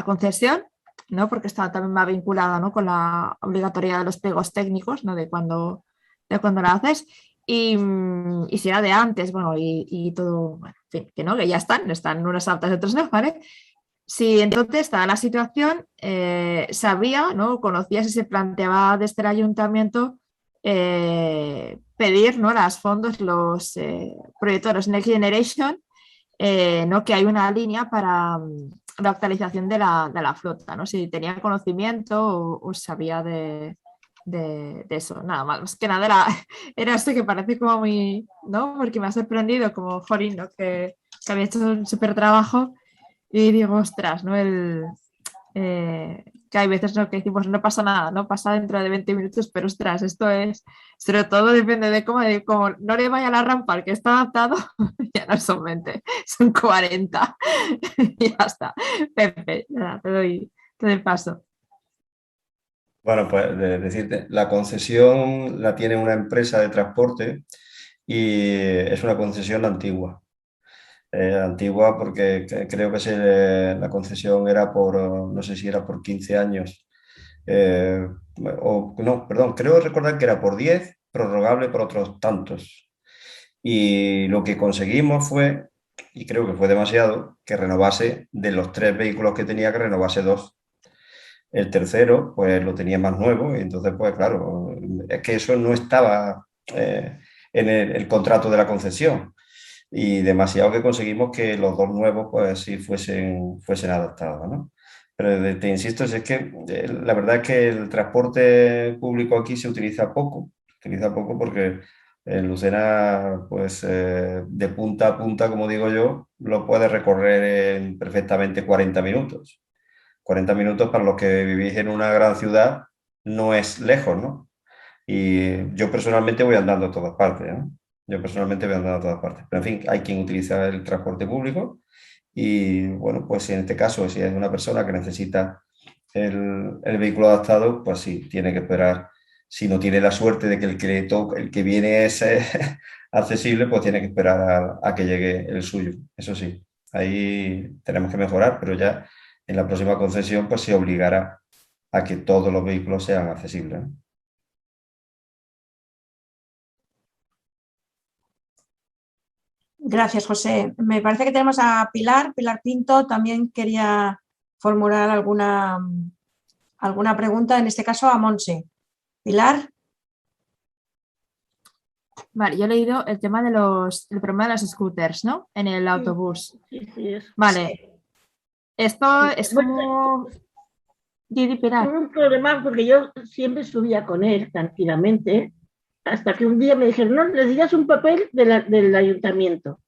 concesión, ¿no? Porque estaba también más vinculada, ¿no? Con la obligatoriedad de los pliegos técnicos, ¿no? De cuando la haces. Y si era de antes, bueno, y todo, bueno, en fin, que no, que ya están unas aptas y otras no, ¿vale? Si entonces estaba la situación, sabía, ¿no? Conocía si se planteaba desde el ayuntamiento pedir, ¿no? Los fondos, los proyectos Next Generation, ¿no? Que hay una línea para la actualización de la flota, ¿no? Si tenía conocimiento o sabía de eso, nada más que nada era esto que parece como muy, ¿no? Porque me ha sorprendido como Jorín, ¿no? Que había hecho un súper trabajo. Y digo, ostras, ¿no? Que hay veces, ¿no? Que decimos, no pasa nada, no pasa dentro de 20 minutos, pero ostras, esto es, sobre todo depende de cómo no le vaya la rampa al que está adaptado, ya no son 20, son 40. Y ya está. Pepe, nada, te doy el paso. Bueno, pues decirte, la concesión la tiene una empresa de transporte y es una concesión antigua. Antigua porque creo que la concesión era no sé si era por 15 años, no, perdón, creo recordar que era por 10, prorrogable por otros tantos. Y lo que conseguimos fue, y creo que fue demasiado, que renovase de los 3 vehículos que tenía, que renovase 2. El tercero, pues lo tenía más nuevo, y entonces, pues claro, es que eso no estaba en el contrato de la concesión. Y demasiado que conseguimos que los 2 nuevos pues sí fuesen adaptados, ¿no? Pero te insisto, es que la verdad es que el transporte público aquí se utiliza poco porque En Lucena, pues de punta a punta, como digo yo, lo puedes recorrer en perfectamente 40 minutos. 40 minutos para los que vivís en una gran ciudad no es lejos, ¿no? Y yo personalmente voy andando a todas partes, ¿no? Yo personalmente voy andando a todas partes. Pero en fin, hay quien utiliza el transporte público y bueno, pues en este caso, si es una persona que necesita el vehículo adaptado, pues sí, tiene que esperar. Si no tiene la suerte de que el que le toca, el que viene es accesible, pues tiene que esperar a que llegue el suyo. Eso sí, ahí tenemos que mejorar, pero ya en la próxima concesión pues se obligará a que todos los vehículos sean accesibles, ¿no? Gracias, José. Me parece que tenemos a Pilar. Pilar Pinto también quería formular alguna pregunta, en este caso a Monse. Pilar. Vale, yo he leído el tema del problema de los scooters, ¿no? En el autobús. Sí, Vale. Esto sí. es Bueno, como... Pilar. tuve un problema porque yo siempre subía con él tranquilamente, hasta que un día me dijeron, no, necesitas un papel del ayuntamiento.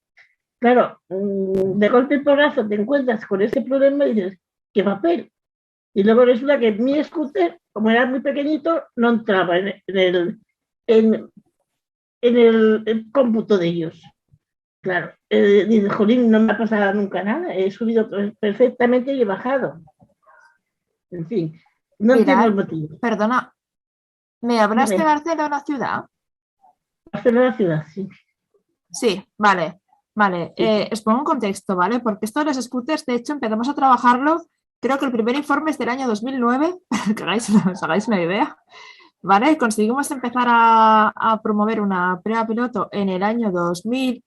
Claro, de golpe y porrazo te encuentras con ese problema y dices, ¿qué papel? Y luego resulta que mi scooter, como era muy pequeñito, no entraba en el cómputo de ellos. Claro, dice, jolín, no me ha pasado nunca nada, he subido perfectamente y he bajado. En fin, no entiendo el motivo. Perdona, ¿me hablaste de Dime. Barcelona ciudad? Barcelona ciudad, sí. Sí, vale. Vale, os pongo un contexto, ¿vale? Porque esto de los scooters, de hecho, empezamos a trabajarlo, creo que el primer informe es del año 2009, para que os hagáis una idea, ¿vale? Conseguimos empezar a promover una prueba piloto en el año 2015,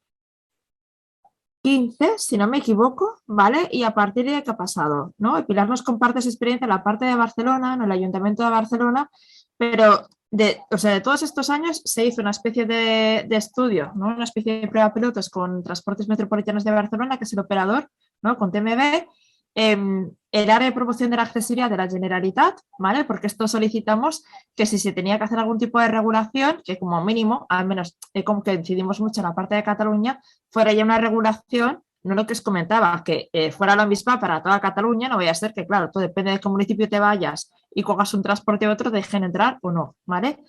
si no me equivoco, ¿vale? Y a partir de ahí, ¿qué ha pasado? ¿No? Pilar nos comparte su experiencia en la parte de Barcelona, en el Ayuntamiento de Barcelona, pero de todos estos años se hizo una especie de estudio, ¿no? Una especie de prueba pilotos con Transportes Metropolitanos de Barcelona, que es el operador, ¿no? Con TMB, el área de promoción de la accesibilidad de la Generalitat, ¿vale? Porque esto solicitamos que si se tenía que hacer algún tipo de regulación, que como mínimo, al menos como que decidimos mucho en la parte de Cataluña, fuera ya una regulación, no lo que os comentaba, que fuera la misma para toda Cataluña, no vaya a ser que, claro, todo depende de qué municipio te vayas y cojas un transporte u otro, dejen entrar o no, ¿vale?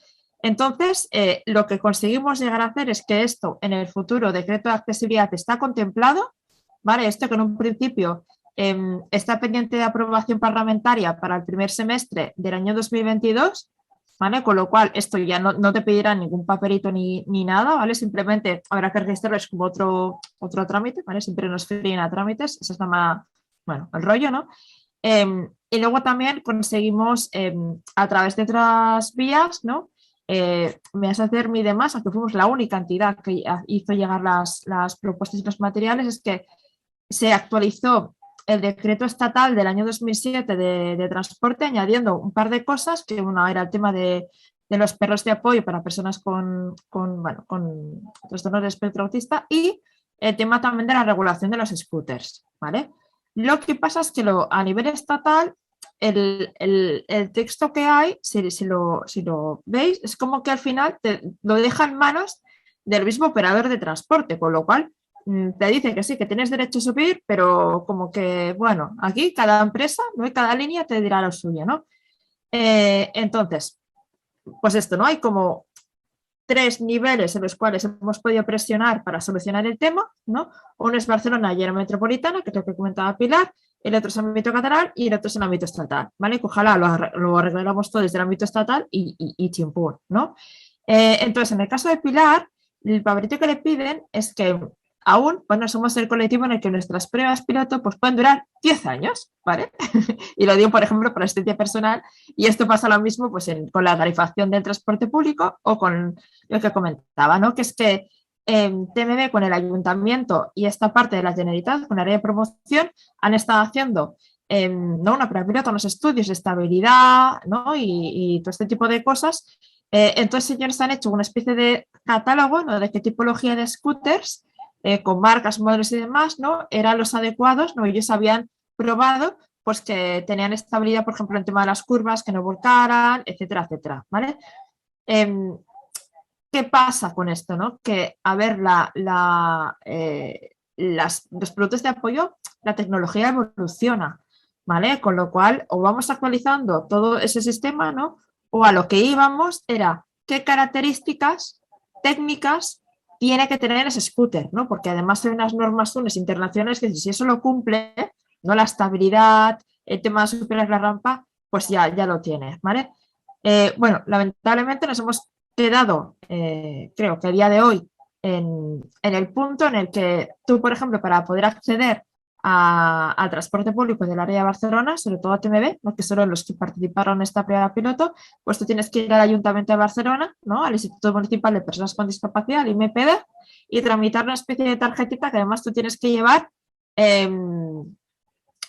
Entonces, lo que conseguimos llegar a hacer es que esto en el futuro decreto de accesibilidad está contemplado, ¿vale? Esto que en un principio está pendiente de aprobación parlamentaria para el primer semestre del año 2022, ¿vale? Con lo cual esto ya no te pedirá ningún papelito ni nada, ¿vale? Simplemente habrá que registrarlo, es como otro trámite, ¿vale? Siempre nos fríen a trámites, eso es nada más, bueno, el rollo, ¿no? Y luego también conseguimos a través de otras vías, ¿no? Measacer y demás, aunque fuimos la única entidad que hizo llegar las propuestas y los materiales, es que se actualizó el decreto estatal del año 2007 de transporte, añadiendo un par de cosas, que una era el tema de los perros de apoyo para personas con trastorno de espectro autista y el tema también de la regulación de los scooters, ¿vale? Lo que pasa es que a nivel estatal, el texto que hay, si lo veis, es como que al final lo deja en manos del mismo operador de transporte, con lo cual te dice que sí, que tienes derecho a subir, pero como que, bueno, aquí cada empresa, ¿no? Y cada línea te dirá lo suyo, ¿no? Entonces, pues esto, ¿no? Hay como 3 niveles en los cuales hemos podido presionar para solucionar el tema, ¿no? Uno es Barcelona y área metropolitana, que es lo que comentaba Pilar, el otro es el ámbito catalán y el otro es el ámbito estatal, ¿vale? Que ojalá lo arregláramos todo desde el ámbito estatal y chimpún, ¿no? Entonces, en el caso de Pilar, el papelito que le piden es que aún, bueno, somos el colectivo en el que nuestras pruebas piloto pues, pueden durar 10 años, ¿vale? Y lo digo, por ejemplo, por asistencia personal, y esto pasa lo mismo pues, con la tarifación del transporte público o con lo que comentaba, ¿no? Que es que TMB con el ayuntamiento y esta parte de la Generalitat, con el área de promoción, han estado haciendo ¿no? una prueba piloto, unos estudios de estabilidad, ¿no? y todo este tipo de cosas. Entonces, ellos han hecho una especie de catálogo, ¿no? De qué tipología de scooters con marcas, modelos y demás, ¿no? Eran los adecuados, ¿no? Ellos habían probado pues que tenían estabilidad, por ejemplo, en tema de las curvas, que no volcaran, etcétera, etcétera, ¿vale? ¿qué pasa con esto, no? Que, a ver, los productos de apoyo, la tecnología evoluciona, ¿vale? Con lo cual, o vamos actualizando todo ese sistema, ¿no? O a lo que íbamos era qué características técnicas tiene que tener ese scooter, ¿no? Porque además hay unas normas UNES internacionales que si eso lo cumple, ¿no? La estabilidad, el tema de superar la rampa, pues ya lo tiene, ¿vale? Bueno, lamentablemente nos hemos quedado, creo que a día de hoy, en el punto en el que tú, por ejemplo, para poder acceder al transporte público del área de Barcelona, sobre todo a TMB, ¿no? Que son los que participaron en esta prueba piloto, pues tú tienes que ir al Ayuntamiento de Barcelona, ¿no? Al Instituto Municipal de Personas con Discapacidad, al IMPD, y tramitar una especie de tarjetita que además tú tienes que llevar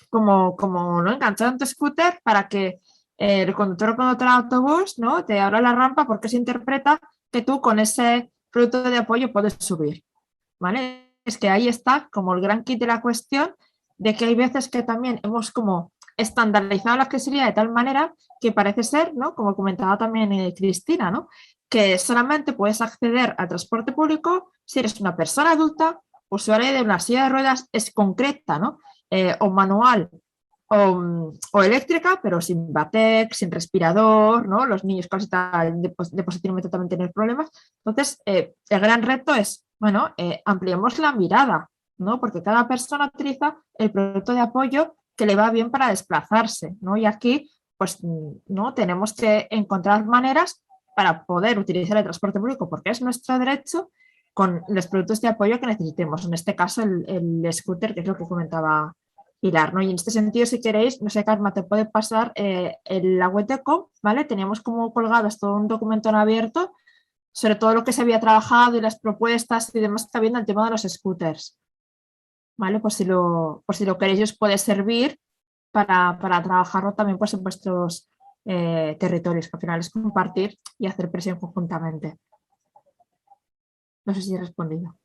como ¿no? enganchado en tu scooter para que el conductor o conductora de autobús, ¿no? Te abra la rampa porque se interpreta que tú con ese producto de apoyo puedes subir, ¿vale? Es que ahí está como el gran kit de la cuestión de que hay veces que también hemos como estandarizado la accesibilidad de tal manera que parece ser, ¿no? Como comentaba también Cristina, ¿no? Que solamente puedes acceder al transporte público si eres una persona adulta, usuaria de una silla de ruedas es concreta, ¿no? O manual o eléctrica, pero sin batec, sin respirador, ¿no? Los niños con de posicionamiento también tienen problemas. Entonces, el gran reto es, bueno, ampliemos la mirada, ¿no? Porque cada persona utiliza el producto de apoyo que le va bien para desplazarse, ¿no? Y aquí, pues, ¿no? Tenemos que encontrar maneras para poder utilizar el transporte público, porque es nuestro derecho con los productos de apoyo que necesitemos. En este caso, el scooter, que es lo que comentaba Pilar, ¿no? Y en este sentido, si queréis, no sé, Karma, te puede pasar la web de COP, ¿vale? Teníamos como colgados todo un documento en abierto sobre todo lo que se había trabajado y las propuestas y demás que está habiendo el tema de los scooters, ¿vale? Por si lo queréis os puede servir para trabajarlo también pues, en vuestros territorios, que al final es compartir y hacer presión conjuntamente. No sé si he respondido.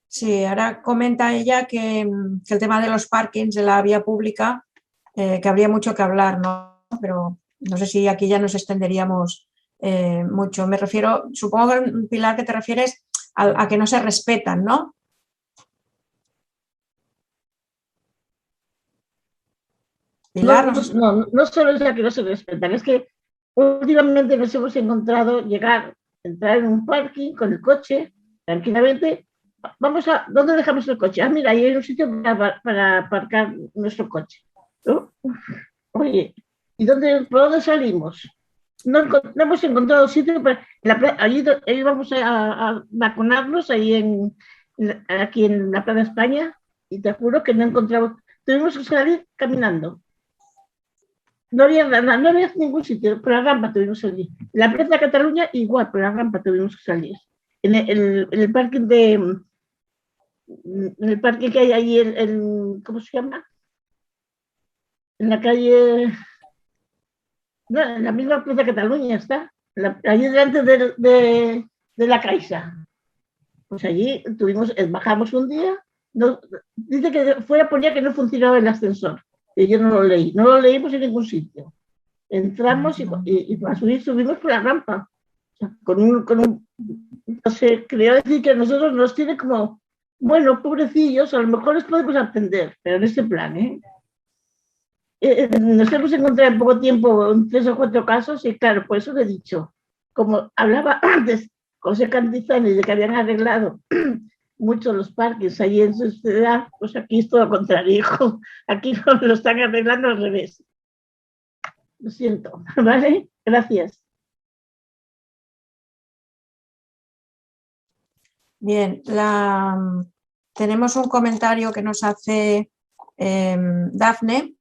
Sí, ahora comenta ella que el tema de los parkings de la vía pública, que habría mucho que hablar, ¿no? Pero no sé si aquí ya nos extenderíamos mucho. Me refiero, supongo, Pilar, que te refieres a que no se respetan, ¿no? Pilar, no solo es la que no se respetan, es que últimamente nos hemos encontrado entrar en un parking con el coche, tranquilamente. ¿Dónde dejamos el coche? Ah, mira, ahí hay un sitio para aparcar nuestro coche, ¿no? Oye, ¿y por dónde salimos? No hemos encontrado sitio allí íbamos a vacunarnos aquí en la Plaza España y te juro que no encontramos, tuvimos que salir caminando. No había nada, no había ningún sitio, por la rampa tuvimos que salir. En la Plaza de Cataluña igual, por la rampa tuvimos que salir. En el parking en el parque que hay ahí, ¿cómo se llama? En la calle, no, en la misma Plaza de Cataluña está, allí delante de la Caixa. Pues allí bajamos un día, dice que fuera ponía que no funcionaba el ascensor, y yo no lo leímos en ningún sitio. Entramos y para subimos por la rampa, o sea, no sé, quería decir que a nosotros nos tiene como, bueno, pobrecillos, a lo mejor les podemos atender, pero en este plan, nos hemos encontrado en poco tiempo en 3 o 4 casos y claro, por eso le he dicho, como hablaba antes José Cantizani de que habían arreglado mucho los parques allí en su ciudad, pues aquí es todo lo contrario, hijo. Aquí lo están arreglando al revés. Lo siento, ¿vale? Gracias. Bien, tenemos un comentario que nos hace Dafne.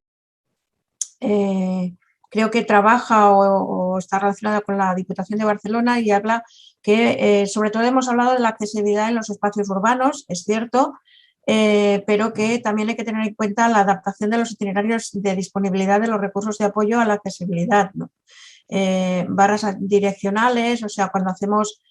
Creo que trabaja o está relacionada con la Diputación de Barcelona y habla que sobre todo hemos hablado de la accesibilidad en los espacios urbanos, es cierto, pero que también hay que tener en cuenta la adaptación de los itinerarios de disponibilidad de los recursos de apoyo a la accesibilidad, ¿no? Barras direccionales, o sea, cuando hacemos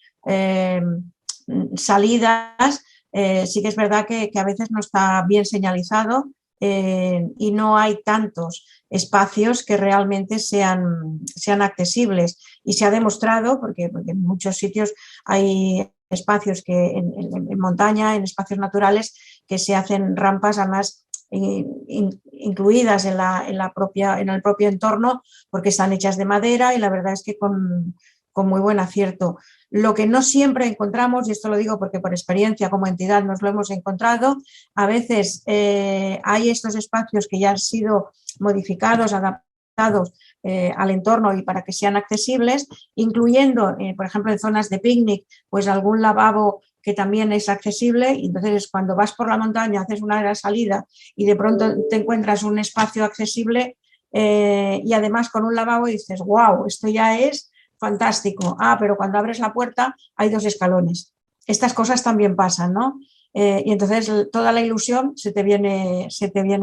salidas, sí que es verdad que a veces no está bien señalizado y no hay tantos espacios que realmente sean accesibles. y se ha demostrado, porque en muchos sitios hay espacios que en montaña, en espacios naturales, que se hacen rampas además incluidas en el propio entorno, porque están hechas de madera y la verdad es que con muy buen acierto. Lo que no siempre encontramos, y esto lo digo porque por experiencia como entidad nos lo hemos encontrado, a veces hay estos espacios que ya han sido modificados, adaptados al entorno y para que sean accesibles, incluyendo, por ejemplo, en zonas de picnic, pues algún lavabo que también es accesible, y entonces cuando vas por la montaña, haces una gran salida y de pronto te encuentras un espacio accesible y además con un lavabo y dices, wow, esto ya es fantástico. Pero cuando abres la puerta hay 2 escalones. Estas cosas también pasan, ¿no? Y entonces toda la ilusión se te viene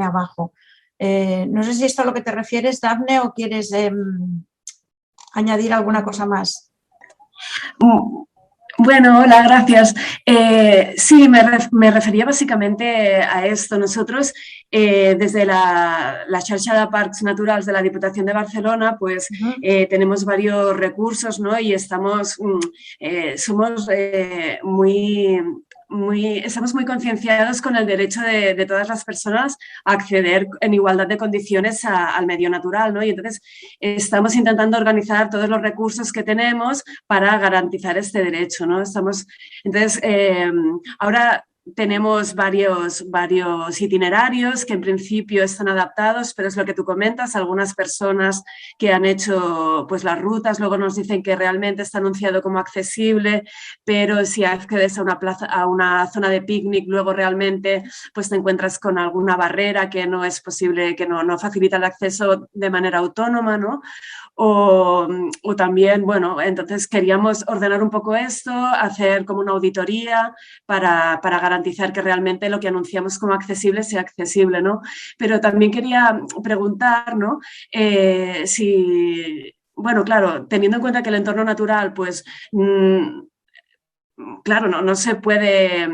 abajo. No sé si esto a lo que te refieres, Dafne, o quieres añadir alguna cosa más. Bueno, hola, gracias. Sí, me refería básicamente a esto. Nosotros, desde la xarxa de Parcs Naturals de la Diputación de Barcelona, pues tenemos varios recursos, ¿no? Y estamos muy concienciados con el derecho de todas las personas a acceder en igualdad de condiciones al medio natural, ¿no? Y entonces estamos intentando organizar todos los recursos que tenemos para garantizar este derecho, ¿no? Entonces, ahora tenemos varios itinerarios que en principio están adaptados, pero es lo que tú comentas, algunas personas que han hecho pues las rutas luego nos dicen que realmente está anunciado como accesible, pero si accedes a una zona de picnic, luego realmente pues te encuentras con alguna barrera que no es posible, que no facilita el acceso de manera autónoma, ¿no? O también, bueno, entonces queríamos ordenar un poco esto, hacer como una auditoría para garantizar que realmente lo que anunciamos como accesible sea accesible, ¿no? Pero también quería preguntar, ¿no? Bueno, claro, teniendo en cuenta que el entorno natural, pues, claro, no se puede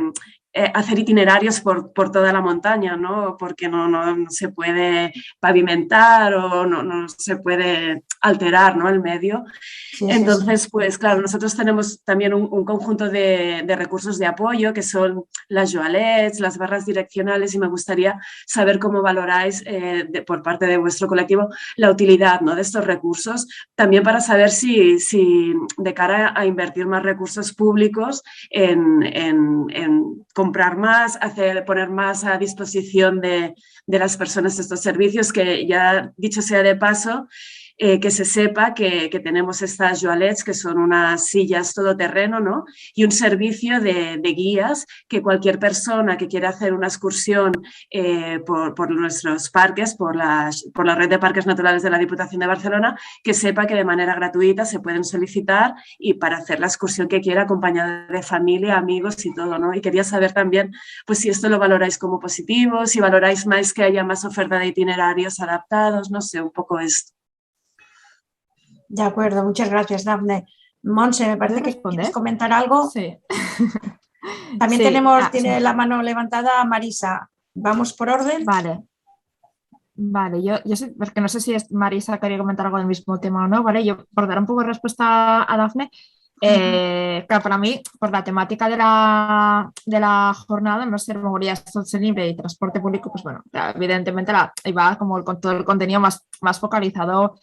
hacer itinerarios por toda la montaña, ¿no? Porque no se puede pavimentar o no se puede alterar, ¿no? El medio. Sí, Entonces, sí. pues claro, nosotros tenemos también un conjunto de recursos de apoyo que son las joalets, las barras direccionales, y me gustaría saber cómo valoráis por parte de vuestro colectivo la utilidad, ¿no? de estos recursos, también para saber si de cara a invertir más recursos públicos en comprar más, poner más a disposición de las personas estos servicios, que ya dicho sea de paso, que se sepa que tenemos estas joalets, que son unas sillas todoterreno, ¿no? Y un servicio de guías que cualquier persona que quiera hacer una excursión por nuestros parques, por la red de parques naturales de la Diputación de Barcelona, que sepa que de manera gratuita se pueden solicitar y para hacer la excursión que quiera, acompañada de familia, amigos y todo, ¿no? Y quería saber también pues, si esto lo valoráis como positivo, si valoráis más que haya más oferta de itinerarios adaptados, no sé, un poco esto. De acuerdo, muchas gracias, Dafne. Monse, me parece que quieres comentar algo. Sí. También sí, tiene la mano levantada Marisa. ¿Vamos por orden? Vale, yo sé, porque no sé si Marisa quería comentar algo del mismo tema o no, ¿vale? Yo, por dar un poco de respuesta a Dafne, claro, para mí, por la temática de la jornada, no ser movilidad sostenible y transporte público, pues bueno, evidentemente iba como con todo el contenido más focalizado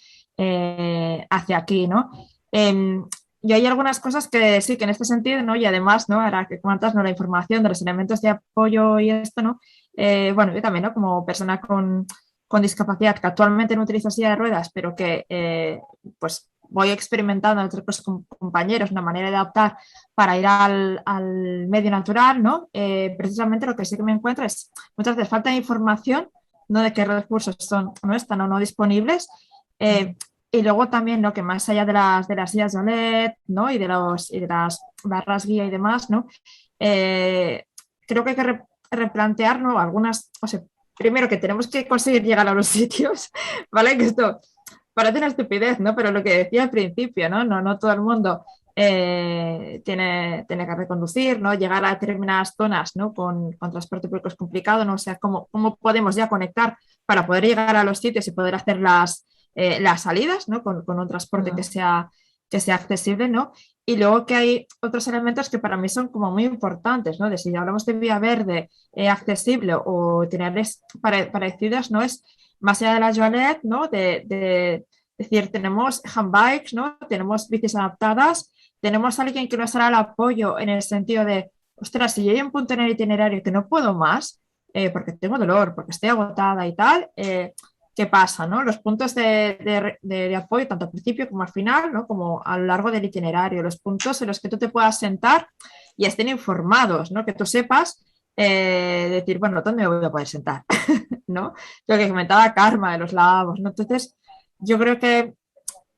hacia aquí, ¿no? Y hay algunas cosas que sí, que en este sentido, ¿no? Y además, ¿no? Ahora que comentas, ¿no? La información de los elementos de apoyo y esto, ¿no? Bueno, yo también, ¿no? Como persona con discapacidad que actualmente no utilizo silla de ruedas, pero que pues voy experimentando entre otros compañeros una manera de adaptar para ir al medio natural, ¿no? Precisamente lo que sí que me encuentro es muchas veces falta de información, ¿no? De qué recursos no están o no disponibles. Y luego también, ¿no? Que más allá de las sillas de LED, ¿no? y de las barras guía y demás, ¿no? Creo que hay que replantear, ¿no? Algunas, o sea, primero que tenemos que conseguir llegar a los sitios, ¿vale? Que esto parece una estupidez, ¿no? Pero lo que decía al principio, ¿no? No todo el mundo tiene que reconducir, ¿no? Llegar a determinadas zonas, ¿no? Con transporte público es complicado, ¿no? O sea, ¿cómo podemos ya conectar para poder llegar a los sitios y poder hacer las salidas, ¿no? Con un transporte que que sea accesible, ¿no? Y luego que hay otros elementos que para mí son como muy importantes, ¿no? De si hablamos de vía verde accesible o itinerarios parecidos, ¿no? Es más allá de la Joanet, ¿no? De decir, tenemos handbikes, ¿no? Tenemos bicis adaptadas, tenemos a alguien que nos hará el apoyo en el sentido de, ostras, si yo hay un punto en el itinerario que no puedo más, porque tengo dolor, porque estoy agotada y tal, ¿qué pasa? ¿No? Los puntos de apoyo, tanto al principio como al final, ¿no? Como a lo largo del itinerario, los puntos en los que tú te puedas sentar y estén informados, ¿no? Que tú sepas decir, bueno, ¿dónde me voy a poder sentar? ¿No? Lo que comentaba Karma de los lavabos, ¿no? Entonces, yo creo que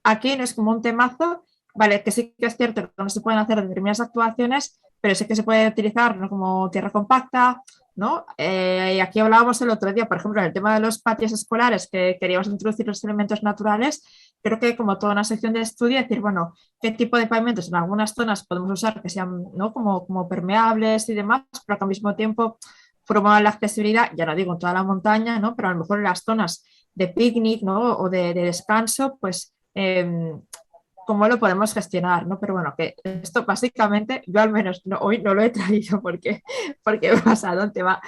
aquí no es como un temazo, vale, que sí que es cierto que no se pueden hacer determinadas actuaciones, pero sí que se puede utilizar, ¿no? Como tierra compacta, ¿no? Y aquí hablábamos el otro día, por ejemplo, en el tema de los patios escolares, que queríamos introducir los elementos naturales, creo que como toda una sección de estudio, decir, bueno, qué tipo de pavimentos en algunas zonas podemos usar que sean, ¿no? como permeables y demás, pero que al mismo tiempo promuevan la accesibilidad, ya no digo en toda la montaña, ¿no? Pero a lo mejor en las zonas de picnic, ¿no? O de descanso, pues cómo lo podemos gestionar, ¿no? Pero bueno, que esto básicamente, yo al menos hoy no lo he traído porque he pasado el tema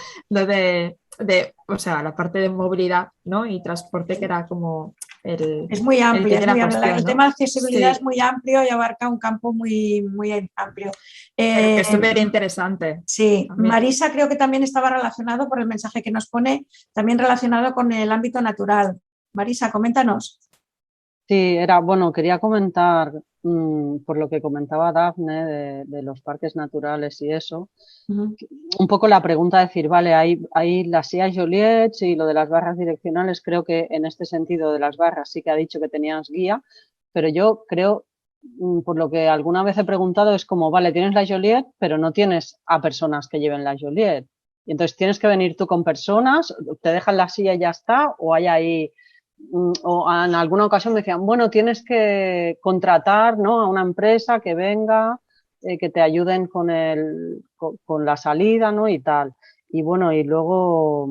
o sea, la parte de movilidad, ¿no? Y transporte, que era como es muy amplio, el, el tema de accesibilidad sí, es muy amplio y abarca un campo muy, muy amplio. pero que es súper interesante. Sí, también. Marisa creo que también estaba relacionado por el mensaje que nos pone, también relacionado con el ámbito natural. Marisa, coméntanos. Sí, quería comentar, por lo que comentaba Dafne de los parques naturales y eso, un poco la pregunta de decir, vale, hay las sillas Joliet y lo de las barras direccionales, creo que en este sentido de las barras sí que ha dicho que tenías guía, pero yo creo, por lo que alguna vez he preguntado, es como, vale, tienes la Joliet, pero no tienes a personas que lleven la Joliet. Y entonces tienes que venir tú con personas, te dejan la silla y ya está, o hay ahí... O en alguna ocasión me decían, bueno, tienes que contratar, ¿no? A una empresa que venga, que te ayuden con la salida, ¿no? Y tal. Y bueno, y luego,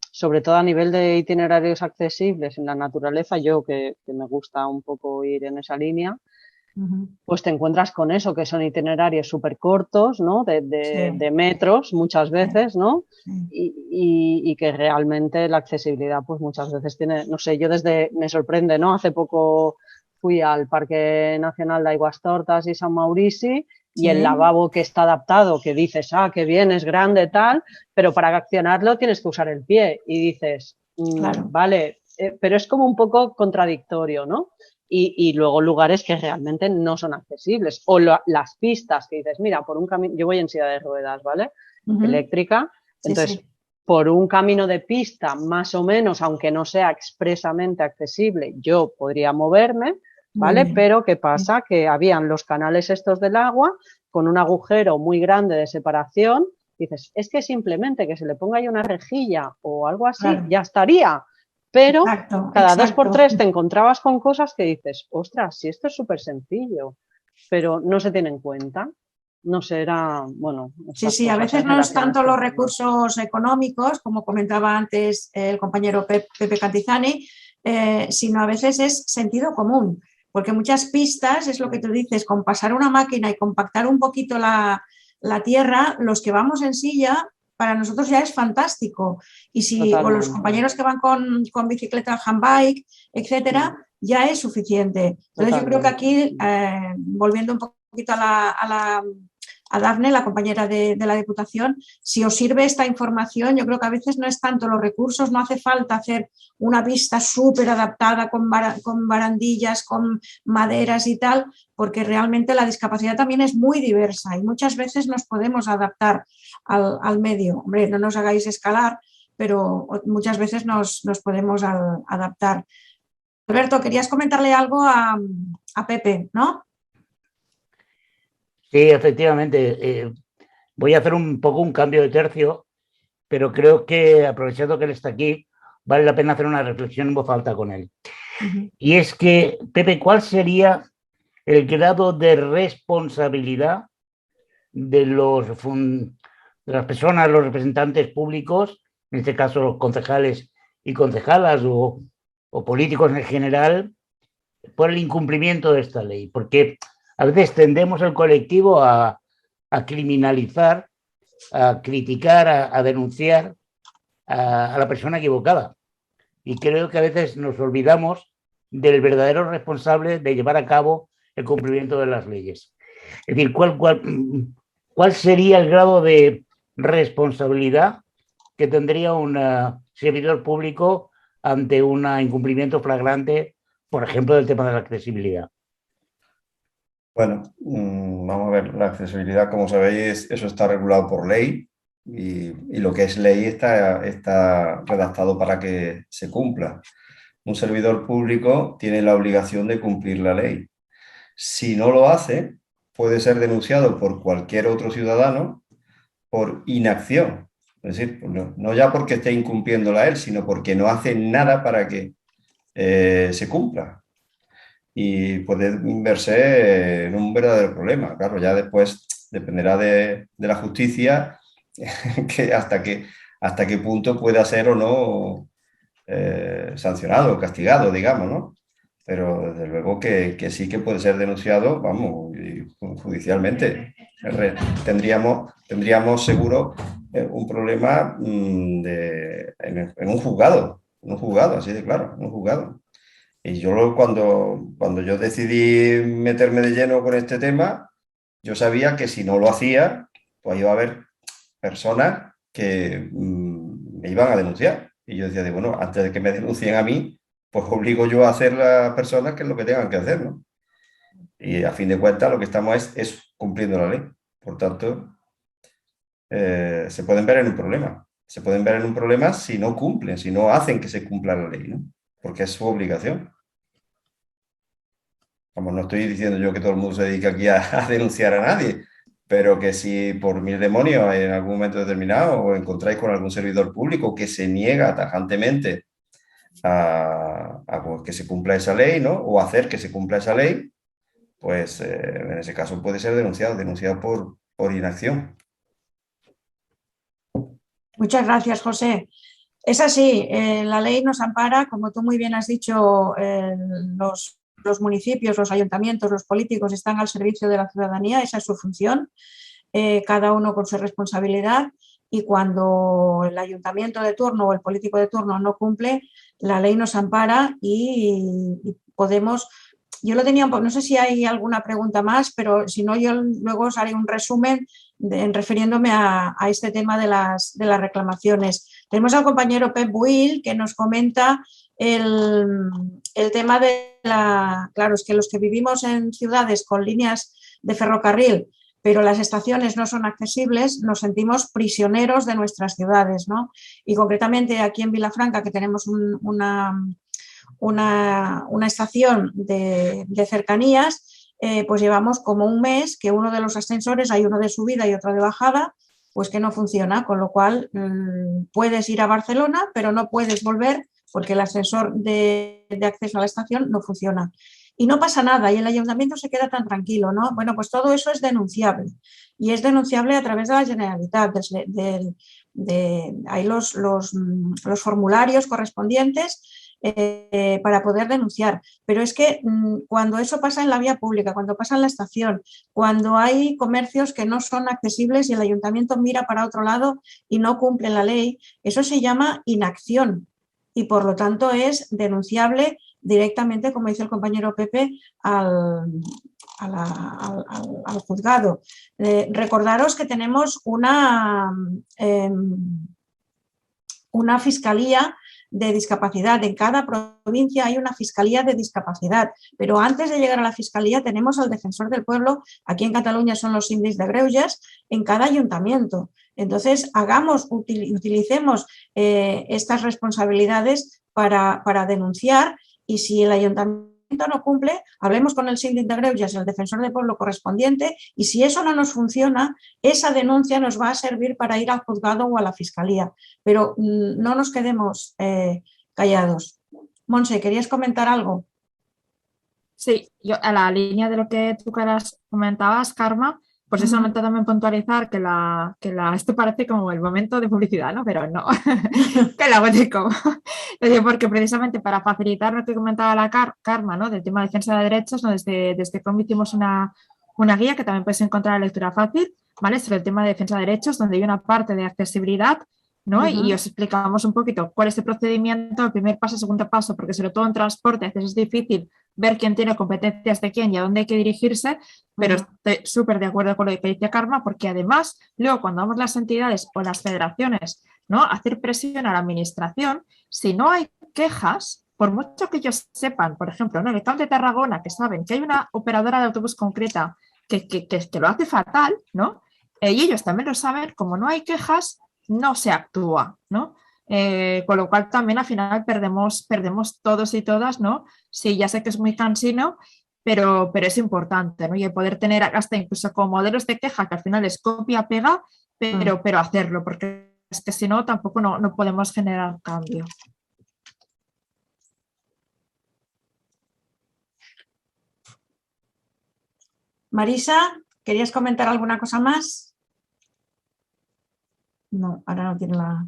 sobre todo a nivel de itinerarios accesibles en la naturaleza, yo que me gusta un poco ir en esa línea, pues te encuentras con eso, que son itinerarios súper cortos, ¿no? De metros muchas veces, ¿no? Y que realmente la accesibilidad pues muchas veces tiene, no sé, me sorprende, ¿no? Hace poco fui al Parque Nacional de Aigüestortes y San Maurici y el lavabo que está adaptado, que dices, qué bien, es grande, tal, pero para accionarlo tienes que usar el pie y dices, claro. Vale, pero es como un poco contradictorio, ¿no? Y luego lugares que realmente no son accesibles. O las pistas que dices, mira, por un camino, yo voy en silla de ruedas, ¿vale? Eléctrica. Entonces, por un camino de pista, más o menos, aunque no sea expresamente accesible, yo podría moverme, ¿vale? Pero ¿qué pasa? Que habían los canales estos del agua con un agujero muy grande de separación. Dices, es que simplemente que se le ponga ahí una rejilla o algo así, ya estaría. Pero cada 2x3 te encontrabas con cosas que dices, ostras, si esto es súper sencillo, pero no se tiene en cuenta. No sé, bueno. Sí, a veces no es tanto los recursos económicos, como comentaba antes el compañero Pepe Cantizani, sino a veces es sentido común, porque muchas pistas, es lo que tú dices, con pasar una máquina y compactar un poquito la tierra, los que vamos en silla, para nosotros ya es fantástico. Y o los compañeros que van con bicicleta, handbike, etcétera, ya es suficiente. Entonces yo creo que aquí, volviendo un poquito a Dafne, la compañera de la Diputación, si os sirve esta información, yo creo que a veces no es tanto los recursos, no hace falta hacer una pista súper adaptada con barandillas, con maderas y tal, porque realmente la discapacidad también es muy diversa y muchas veces nos podemos adaptar al medio. Hombre, no nos hagáis escalar, pero muchas veces nos podemos adaptar. Alberto, querías comentarle algo a Pepe, ¿no? Sí, efectivamente. Voy a hacer un poco un cambio de tercio, pero creo que, aprovechando que él está aquí, vale la pena hacer una reflexión en voz alta con él. Y es que, Pepe, ¿cuál sería el grado de responsabilidad de las personas, los representantes públicos, en este caso los concejales y concejalas o políticos en general, por el incumplimiento de esta ley, porque a veces tendemos el colectivo a criminalizar, a criticar, a denunciar a la persona equivocada. Y creo que a veces nos olvidamos del verdadero responsable de llevar a cabo el cumplimiento de las leyes. Es decir, ¿cuál sería el grado de responsabilidad que tendría un servidor público ante un incumplimiento flagrante, por ejemplo, del tema de la accesibilidad? Bueno, vamos a ver, la accesibilidad, como sabéis, eso está regulado por ley y lo que es ley está redactado para que se cumpla. Un servidor público tiene la obligación de cumplir la ley. Si no lo hace, puede ser denunciado por cualquier otro ciudadano por inacción. Es decir, no ya porque esté incumpliéndola él, sino porque no hace nada para que se cumpla. Y puede verse en un verdadero problema. Claro, ya después dependerá de la justicia que hasta qué punto pueda ser o no sancionado, castigado, digamos, ¿no? Pero desde luego que sí que puede ser denunciado, vamos, judicialmente. Tendríamos seguro un problema en un juzgado, así de claro, en un juzgado. Y yo cuando yo decidí meterme de lleno con este tema, yo sabía que si no lo hacía, pues iba a haber personas que me iban a denunciar. Y yo decía, bueno, antes de que me denuncien a mí, pues obligo yo a hacer a las personas que es lo que tengan que hacer, ¿no? Y a fin de cuentas lo que estamos es cumpliendo la ley. Por tanto, se pueden ver en un problema. Se pueden ver en un problema si no cumplen, si no hacen que se cumpla la ley, ¿no? Porque es su obligación. Vamos, no estoy diciendo yo que todo el mundo se dedique aquí a denunciar a nadie, pero que si por mil demonios en algún momento determinado os encontráis con algún servidor público que se niega tajantemente a que se cumpla esa ley, ¿no? O hacer que se cumpla esa ley, pues en ese caso puede ser denunciado por inacción. Muchas gracias, José. Es así, la ley nos ampara, como tú muy bien has dicho, los municipios, los ayuntamientos, los políticos están al servicio de la ciudadanía, esa es su función, cada uno con su responsabilidad, y cuando el ayuntamiento de turno o el político de turno no cumple, la ley nos ampara y podemos... Yo lo tenía, no sé si hay alguna pregunta más, pero si no, yo luego os haré un resumen refiriéndome a este tema de las reclamaciones. Tenemos al compañero Pep Buil que nos comenta el tema de la... Claro, es que los que vivimos en ciudades con líneas de ferrocarril, pero las estaciones no son accesibles, nos sentimos prisioneros de nuestras ciudades, ¿no? Y concretamente aquí en Vilafranca, que tenemos una estación de cercanías, pues llevamos como un mes que uno de los ascensores, hay uno de subida y otro de bajada, pues que no funciona, con lo cual puedes ir a Barcelona, pero no puedes volver porque el ascensor de acceso a la estación no funciona. Y no pasa nada y el ayuntamiento se queda tan tranquilo, ¿no? Bueno, pues todo eso es denunciable y es denunciable a través de la Generalitat. Hay los formularios correspondientes para poder denunciar. Pero es que cuando eso pasa en la vía pública, cuando pasa en la estación, cuando hay comercios que no son accesibles y el ayuntamiento mira para otro lado y no cumple la ley, eso se llama inacción y por lo tanto es denunciable directamente, como dice el compañero Pepe, al juzgado. Recordaros que tenemos una fiscalía de discapacidad. En cada provincia hay una fiscalía de discapacidad, pero antes de llegar a la fiscalía tenemos al defensor del pueblo, aquí en Cataluña son los síndics de greuges, en cada ayuntamiento. Entonces, utilicemos estas responsabilidades para denunciar y si el ayuntamiento no cumple, hablemos con el síndic de greuges, el defensor del pueblo correspondiente y si eso no nos funciona, esa denuncia nos va a servir para ir al juzgado o a la fiscalía. Pero no nos quedemos callados. Monse, ¿querías comentar algo? Sí, yo a la línea de lo que tú comentabas, Karma, Pues eso solamente también puntualizar esto parece como el momento de publicidad, ¿no? Pero no, que la web de cómo. Porque precisamente para facilitar lo que comentaba la Karma, ¿no? Del tema de defensa de derechos, ¿no? Desde cómo hicimos una guía que también puedes encontrar en lectura fácil, ¿vale? Sobre el tema de defensa de derechos, donde hay una parte de accesibilidad, ¿no? Y os explicamos un poquito cuál es el procedimiento, el primer paso, el segundo paso, porque sobre todo en transporte a veces es difícil ver quién tiene competencias de quién y a dónde hay que dirigirse, pero estoy súper de acuerdo con lo que dice Karma, porque además, luego cuando vamos las entidades o las federaciones, ¿no? Hacer presión a la administración, si no hay quejas, por mucho que ellos sepan, por ejemplo, ¿no? En el Camp de Tarragona, que saben que hay una operadora de autobús concreta que lo hace fatal, ¿no? Y ellos también lo saben, como no hay quejas, no se actúa, ¿no? Con lo cual también al final perdemos todos y todas, ¿no? Sí, ya sé que es muy cansino, pero es importante, ¿no? Y el poder tener hasta incluso con modelos de queja que al final es copia-pega, pero hacerlo, porque es que si no tampoco no podemos generar cambio. Marisa, ¿querías comentar alguna cosa más? No, ahora no tiene la...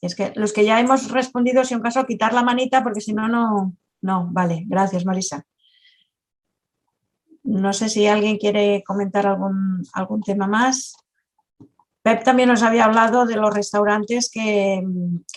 Es que los que ya hemos respondido, si un caso, quitar la manita, porque si no, no. Vale, gracias, Marisa. No sé si alguien quiere comentar algún tema más. Pep también nos había hablado de los restaurantes que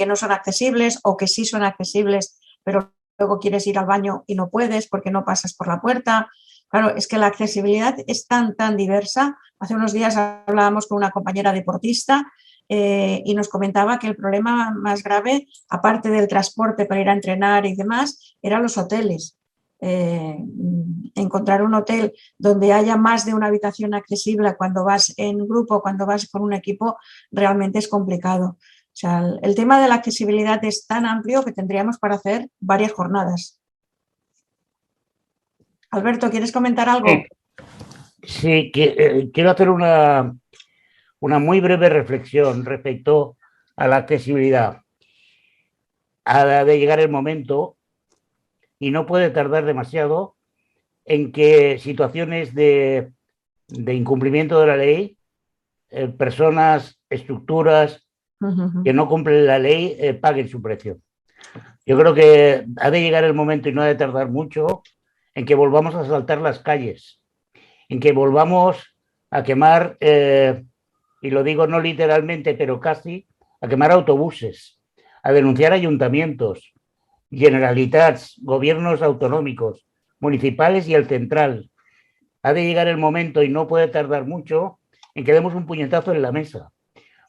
no son accesibles o que sí son accesibles, pero luego quieres ir al baño y no puedes porque no pasas por la puerta. Claro, es que la accesibilidad es tan diversa. Hace unos días hablábamos con una compañera deportista y nos comentaba que el problema más grave, aparte del transporte para ir a entrenar y demás, eran los hoteles. Encontrar un hotel donde haya más de una habitación accesible cuando vas en grupo, cuando vas con un equipo, realmente es complicado. O sea, el tema de la accesibilidad es tan amplio que tendríamos para hacer varias jornadas. Alberto, ¿quieres comentar algo? Sí, quiero hacer una muy breve reflexión respecto a la accesibilidad. Ha de llegar el momento, y no puede tardar demasiado, en que situaciones de incumplimiento de la ley, personas, estructuras que no cumplen la ley paguen su precio. Yo creo que ha de llegar el momento, y no ha de tardar mucho, en que volvamos a asaltar las calles, en que volvamos a quemar, y lo digo no literalmente, pero casi, a quemar autobuses, a denunciar ayuntamientos, Generalitats, gobiernos autonómicos, municipales y el central. Ha de llegar el momento, y no puede tardar mucho, en que demos un puñetazo en la mesa,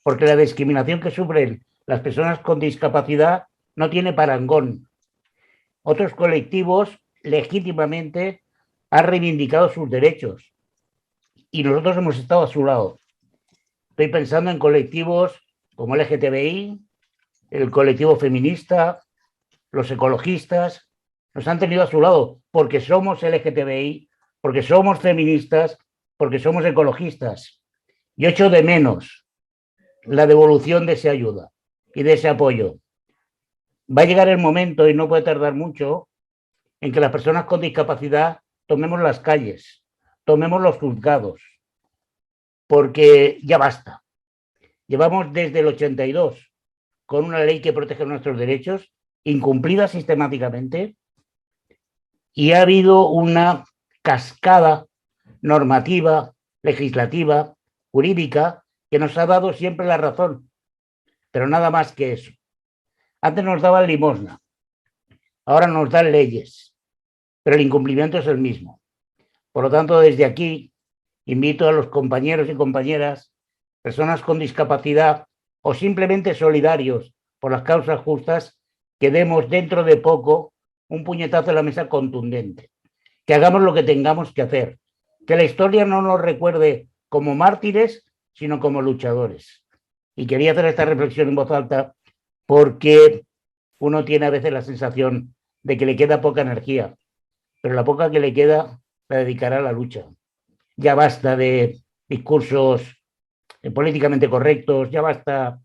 porque la discriminación que sufren las personas con discapacidad no tiene parangón. Otros colectivos legítimamente han reivindicado sus derechos y nosotros hemos estado a su lado. Estoy pensando en colectivos como el LGTBI, el colectivo feminista, los ecologistas, nos han tenido a su lado porque somos LGTBI, porque somos feministas, porque somos ecologistas. Yo echo de menos la devolución de esa ayuda y de ese apoyo. Va a llegar el momento, y no puede tardar mucho, en que las personas con discapacidad tomemos las calles, tomemos los juzgados, porque ya basta. Llevamos desde el 82 con una ley que protege nuestros derechos, incumplida sistemáticamente, y ha habido una cascada normativa, legislativa, jurídica, que nos ha dado siempre la razón, pero nada más que eso. Antes nos daban limosna, ahora nos dan leyes, pero el incumplimiento es el mismo. Por lo tanto, desde aquí invito a los compañeros y compañeras, personas con discapacidad o simplemente solidarios por las causas justas, que demos dentro de poco un puñetazo en la mesa contundente, que hagamos lo que tengamos que hacer, que la historia no nos recuerde como mártires, sino como luchadores. Y quería hacer esta reflexión en voz alta porque uno tiene a veces la sensación de que le queda poca energía, pero la poca que le queda la dedicará a la lucha. Ya basta de discursos políticamente correctos, ya basta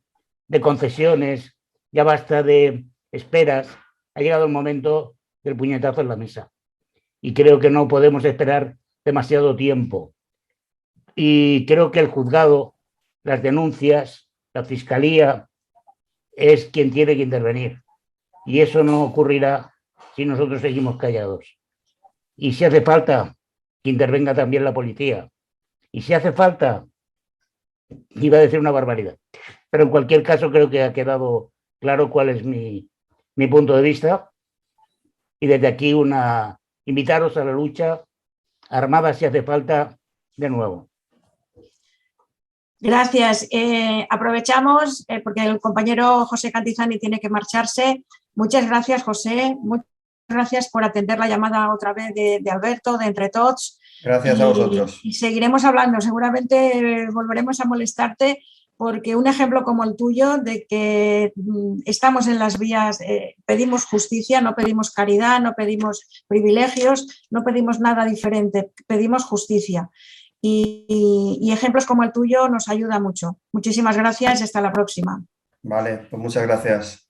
de concesiones, ya basta de esperas. Ha llegado el momento del puñetazo en la mesa. Y creo que no podemos esperar demasiado tiempo. Y creo que el juzgado, las denuncias, la fiscalía es quien tiene que intervenir. Y eso no ocurrirá si nosotros seguimos callados. Y si hace falta que intervenga también la policía. Y si hace falta, iba a decir una barbaridad, pero en cualquier caso creo que ha quedado claro cuál es mi punto de vista. Y desde aquí invitaros a la lucha armada si hace falta de nuevo. Gracias. Aprovechamos porque el compañero José Cantizani tiene que marcharse. Muchas gracias, José. Muchas gracias por atender la llamada otra vez de Alberto, de Entre Tots. Gracias a vosotros. Y seguiremos hablando. Seguramente volveremos a molestarte porque un ejemplo como el tuyo de que estamos en las vías, pedimos justicia, no pedimos caridad, no pedimos privilegios, no pedimos nada diferente, pedimos justicia. Y ejemplos como el tuyo nos ayuda mucho. Muchísimas gracias y hasta la próxima. Vale, pues muchas gracias.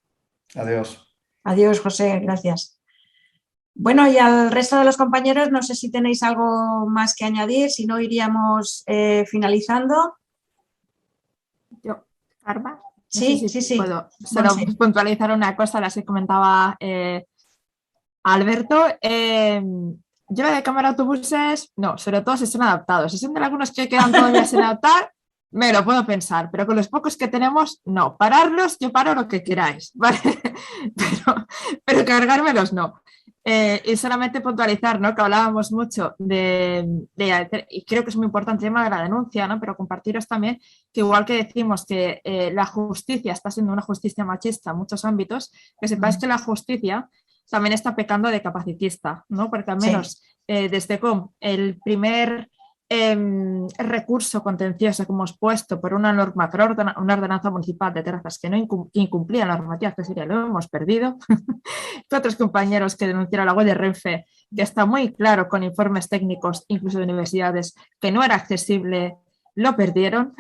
Adiós. Adiós, José, gracias. Bueno, y al resto de los compañeros, no sé si tenéis algo más que añadir, si no iríamos finalizando. Yo, Carmen. Sí. Puedo solo puntualizar una cosa, las que comentaba Alberto. Yo la de cámara autobuses, no, sobre todo si son adaptados. Si son de algunos que quedan todavía sin adaptar, me lo puedo pensar, pero con los pocos que tenemos, no. Pararlos, yo paro lo que queráis, ¿vale? pero cargármelos no. Y solamente puntualizar, ¿no? Que hablábamos mucho y creo que es muy importante el tema de la denuncia, ¿no? Pero compartiros también que igual que decimos que la justicia está siendo una justicia machista en muchos ámbitos, que sepáis que la justicia también está pecando de capacitista, ¿no? Porque al menos desde COM el primer recurso contencioso que hemos puesto por una norma, por una ordenanza municipal de terrazas que no incumplía la normativa, que sería lo hemos perdido. Que otros compañeros que denunciaron la web de Renfe, que está muy claro con informes técnicos, incluso de universidades, que no era accesible, lo perdieron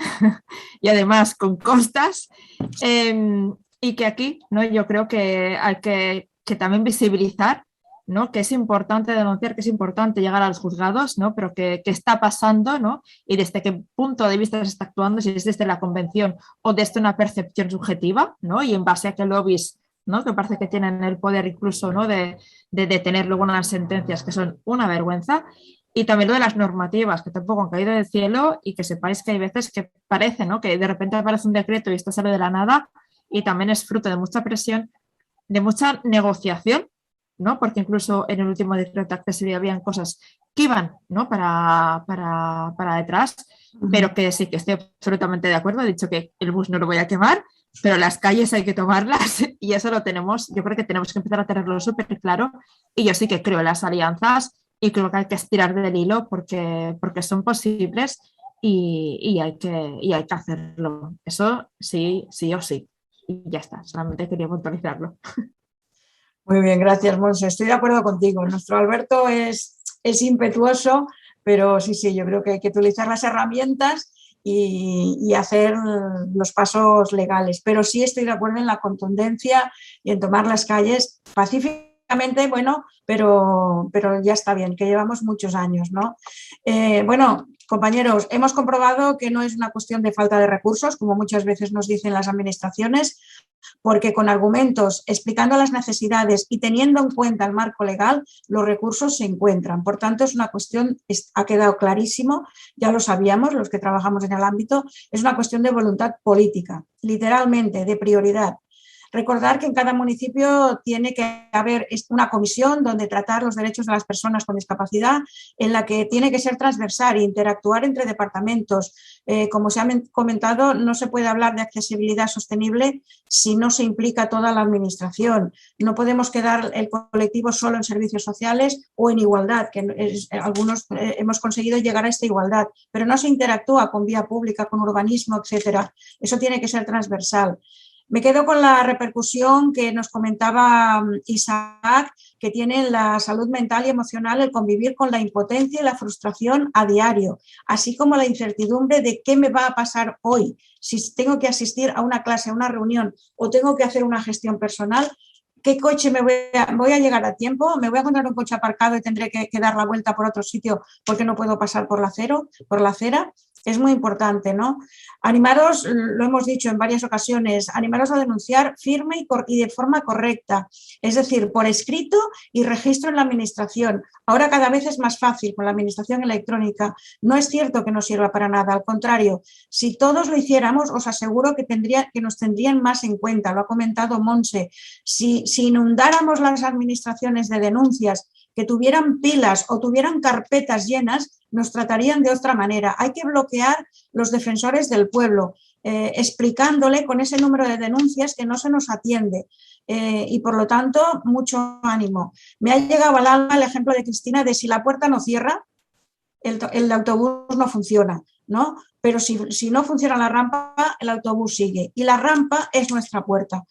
y además con costas. Y que aquí, ¿no? Yo creo que hay que también visibilizar, ¿no? Que es importante denunciar, que es importante llegar a los juzgados, ¿no? Pero que está pasando, ¿no? Y desde qué punto de vista se está actuando, si es desde la convención o desde una percepción subjetiva, ¿no? Y en base a qué lobbies, ¿no? Que parece que tienen el poder incluso, ¿no? de detener luego unas sentencias que son una vergüenza. Y también lo de las normativas, que tampoco han caído del cielo y que sepáis que hay veces que parece, ¿no? Que de repente aparece un decreto y esto sale de la nada y también es fruto de mucha presión, de mucha negociación, ¿no? Porque incluso en el último decreto de accesibilidad habían cosas que iban, ¿no? para detrás, pero que sí que estoy absolutamente de acuerdo. He dicho que el bus no lo voy a quemar, pero las calles hay que tomarlas y eso lo tenemos, yo creo que tenemos que empezar a tenerlo súper claro y yo sí que creo en las alianzas y creo que hay que estirar del hilo porque son posibles y hay que hacerlo. Eso sí o sí. Y ya está, solamente quería puntualizarlo. Muy bien, gracias, Monse. Estoy de acuerdo contigo. Nuestro Alberto es impetuoso, pero sí, yo creo que hay que utilizar las herramientas y hacer los pasos legales. Pero sí estoy de acuerdo en la contundencia y en tomar las calles pacíficamente, bueno, pero ya está bien, que llevamos muchos años, ¿no? Bueno, compañeros, hemos comprobado que no es una cuestión de falta de recursos, como muchas veces nos dicen las administraciones, porque con argumentos, explicando las necesidades y teniendo en cuenta el marco legal, los recursos se encuentran. Por tanto, es una cuestión, ha quedado clarísimo, ya lo sabíamos los que trabajamos en el ámbito, es una cuestión de voluntad política, literalmente, de prioridad. Recordar que en cada municipio tiene que haber una comisión donde tratar los derechos de las personas con discapacidad, en la que tiene que ser transversal e interactuar entre departamentos. Como se ha comentado, no se puede hablar de accesibilidad sostenible si no se implica toda la administración. No podemos quedar el colectivo solo en servicios sociales o en igualdad, que algunos hemos conseguido llegar a esta igualdad, pero no se interactúa con vía pública, con urbanismo, etcétera. Eso tiene que ser transversal. Me quedo con la repercusión que nos comentaba Isaac, que tiene en la salud mental y emocional el convivir con la impotencia y la frustración a diario, así como la incertidumbre de qué me va a pasar hoy, si tengo que asistir a una clase, a una reunión o tengo que hacer una gestión personal. ¿qué coche voy a llegar a tiempo? ¿Me voy a encontrar un coche aparcado y tendré que dar la vuelta por otro sitio porque no puedo pasar por la acera? Es muy importante, ¿no? Animaros, lo hemos dicho en varias ocasiones, animaros a denunciar firme y de forma correcta, es decir, por escrito y registro en la administración. Ahora cada vez es más fácil con la administración electrónica. No es cierto que no sirva para nada, al contrario, si todos lo hiciéramos, os aseguro que nos tendrían más en cuenta, lo ha comentado Montse. Si inundáramos las administraciones de denuncias, que tuvieran pilas o tuvieran carpetas llenas, nos tratarían de otra manera. Hay que bloquear los defensores del pueblo, explicándole con ese número de denuncias que no se nos atiende. Y por lo tanto, mucho ánimo. Me ha llegado al alma el ejemplo de Cristina de si la puerta no cierra, el autobús no funciona, ¿no? Pero si no funciona la rampa, el autobús sigue. Y la rampa es nuestra puerta.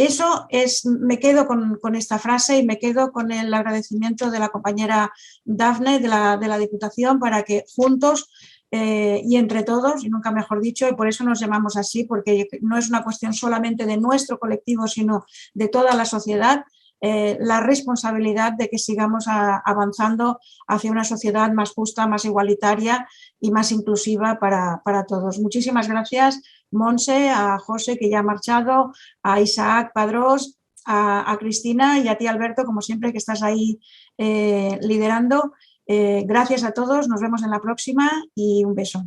Eso es, me quedo con esta frase y me quedo con el agradecimiento de la compañera Dafne de la Diputación para que juntos y entre todos, y nunca mejor dicho, y por eso nos llamamos así, porque no es una cuestión solamente de nuestro colectivo, sino de toda la sociedad, la responsabilidad de que sigamos avanzando hacia una sociedad más justa, más igualitaria y más inclusiva para todos. Muchísimas gracias, Montse, a José, que ya ha marchado, a Isaac Padrós, a Cristina y a ti, Alberto, como siempre, que estás ahí liderando. Gracias a todos, nos vemos en la próxima y un beso.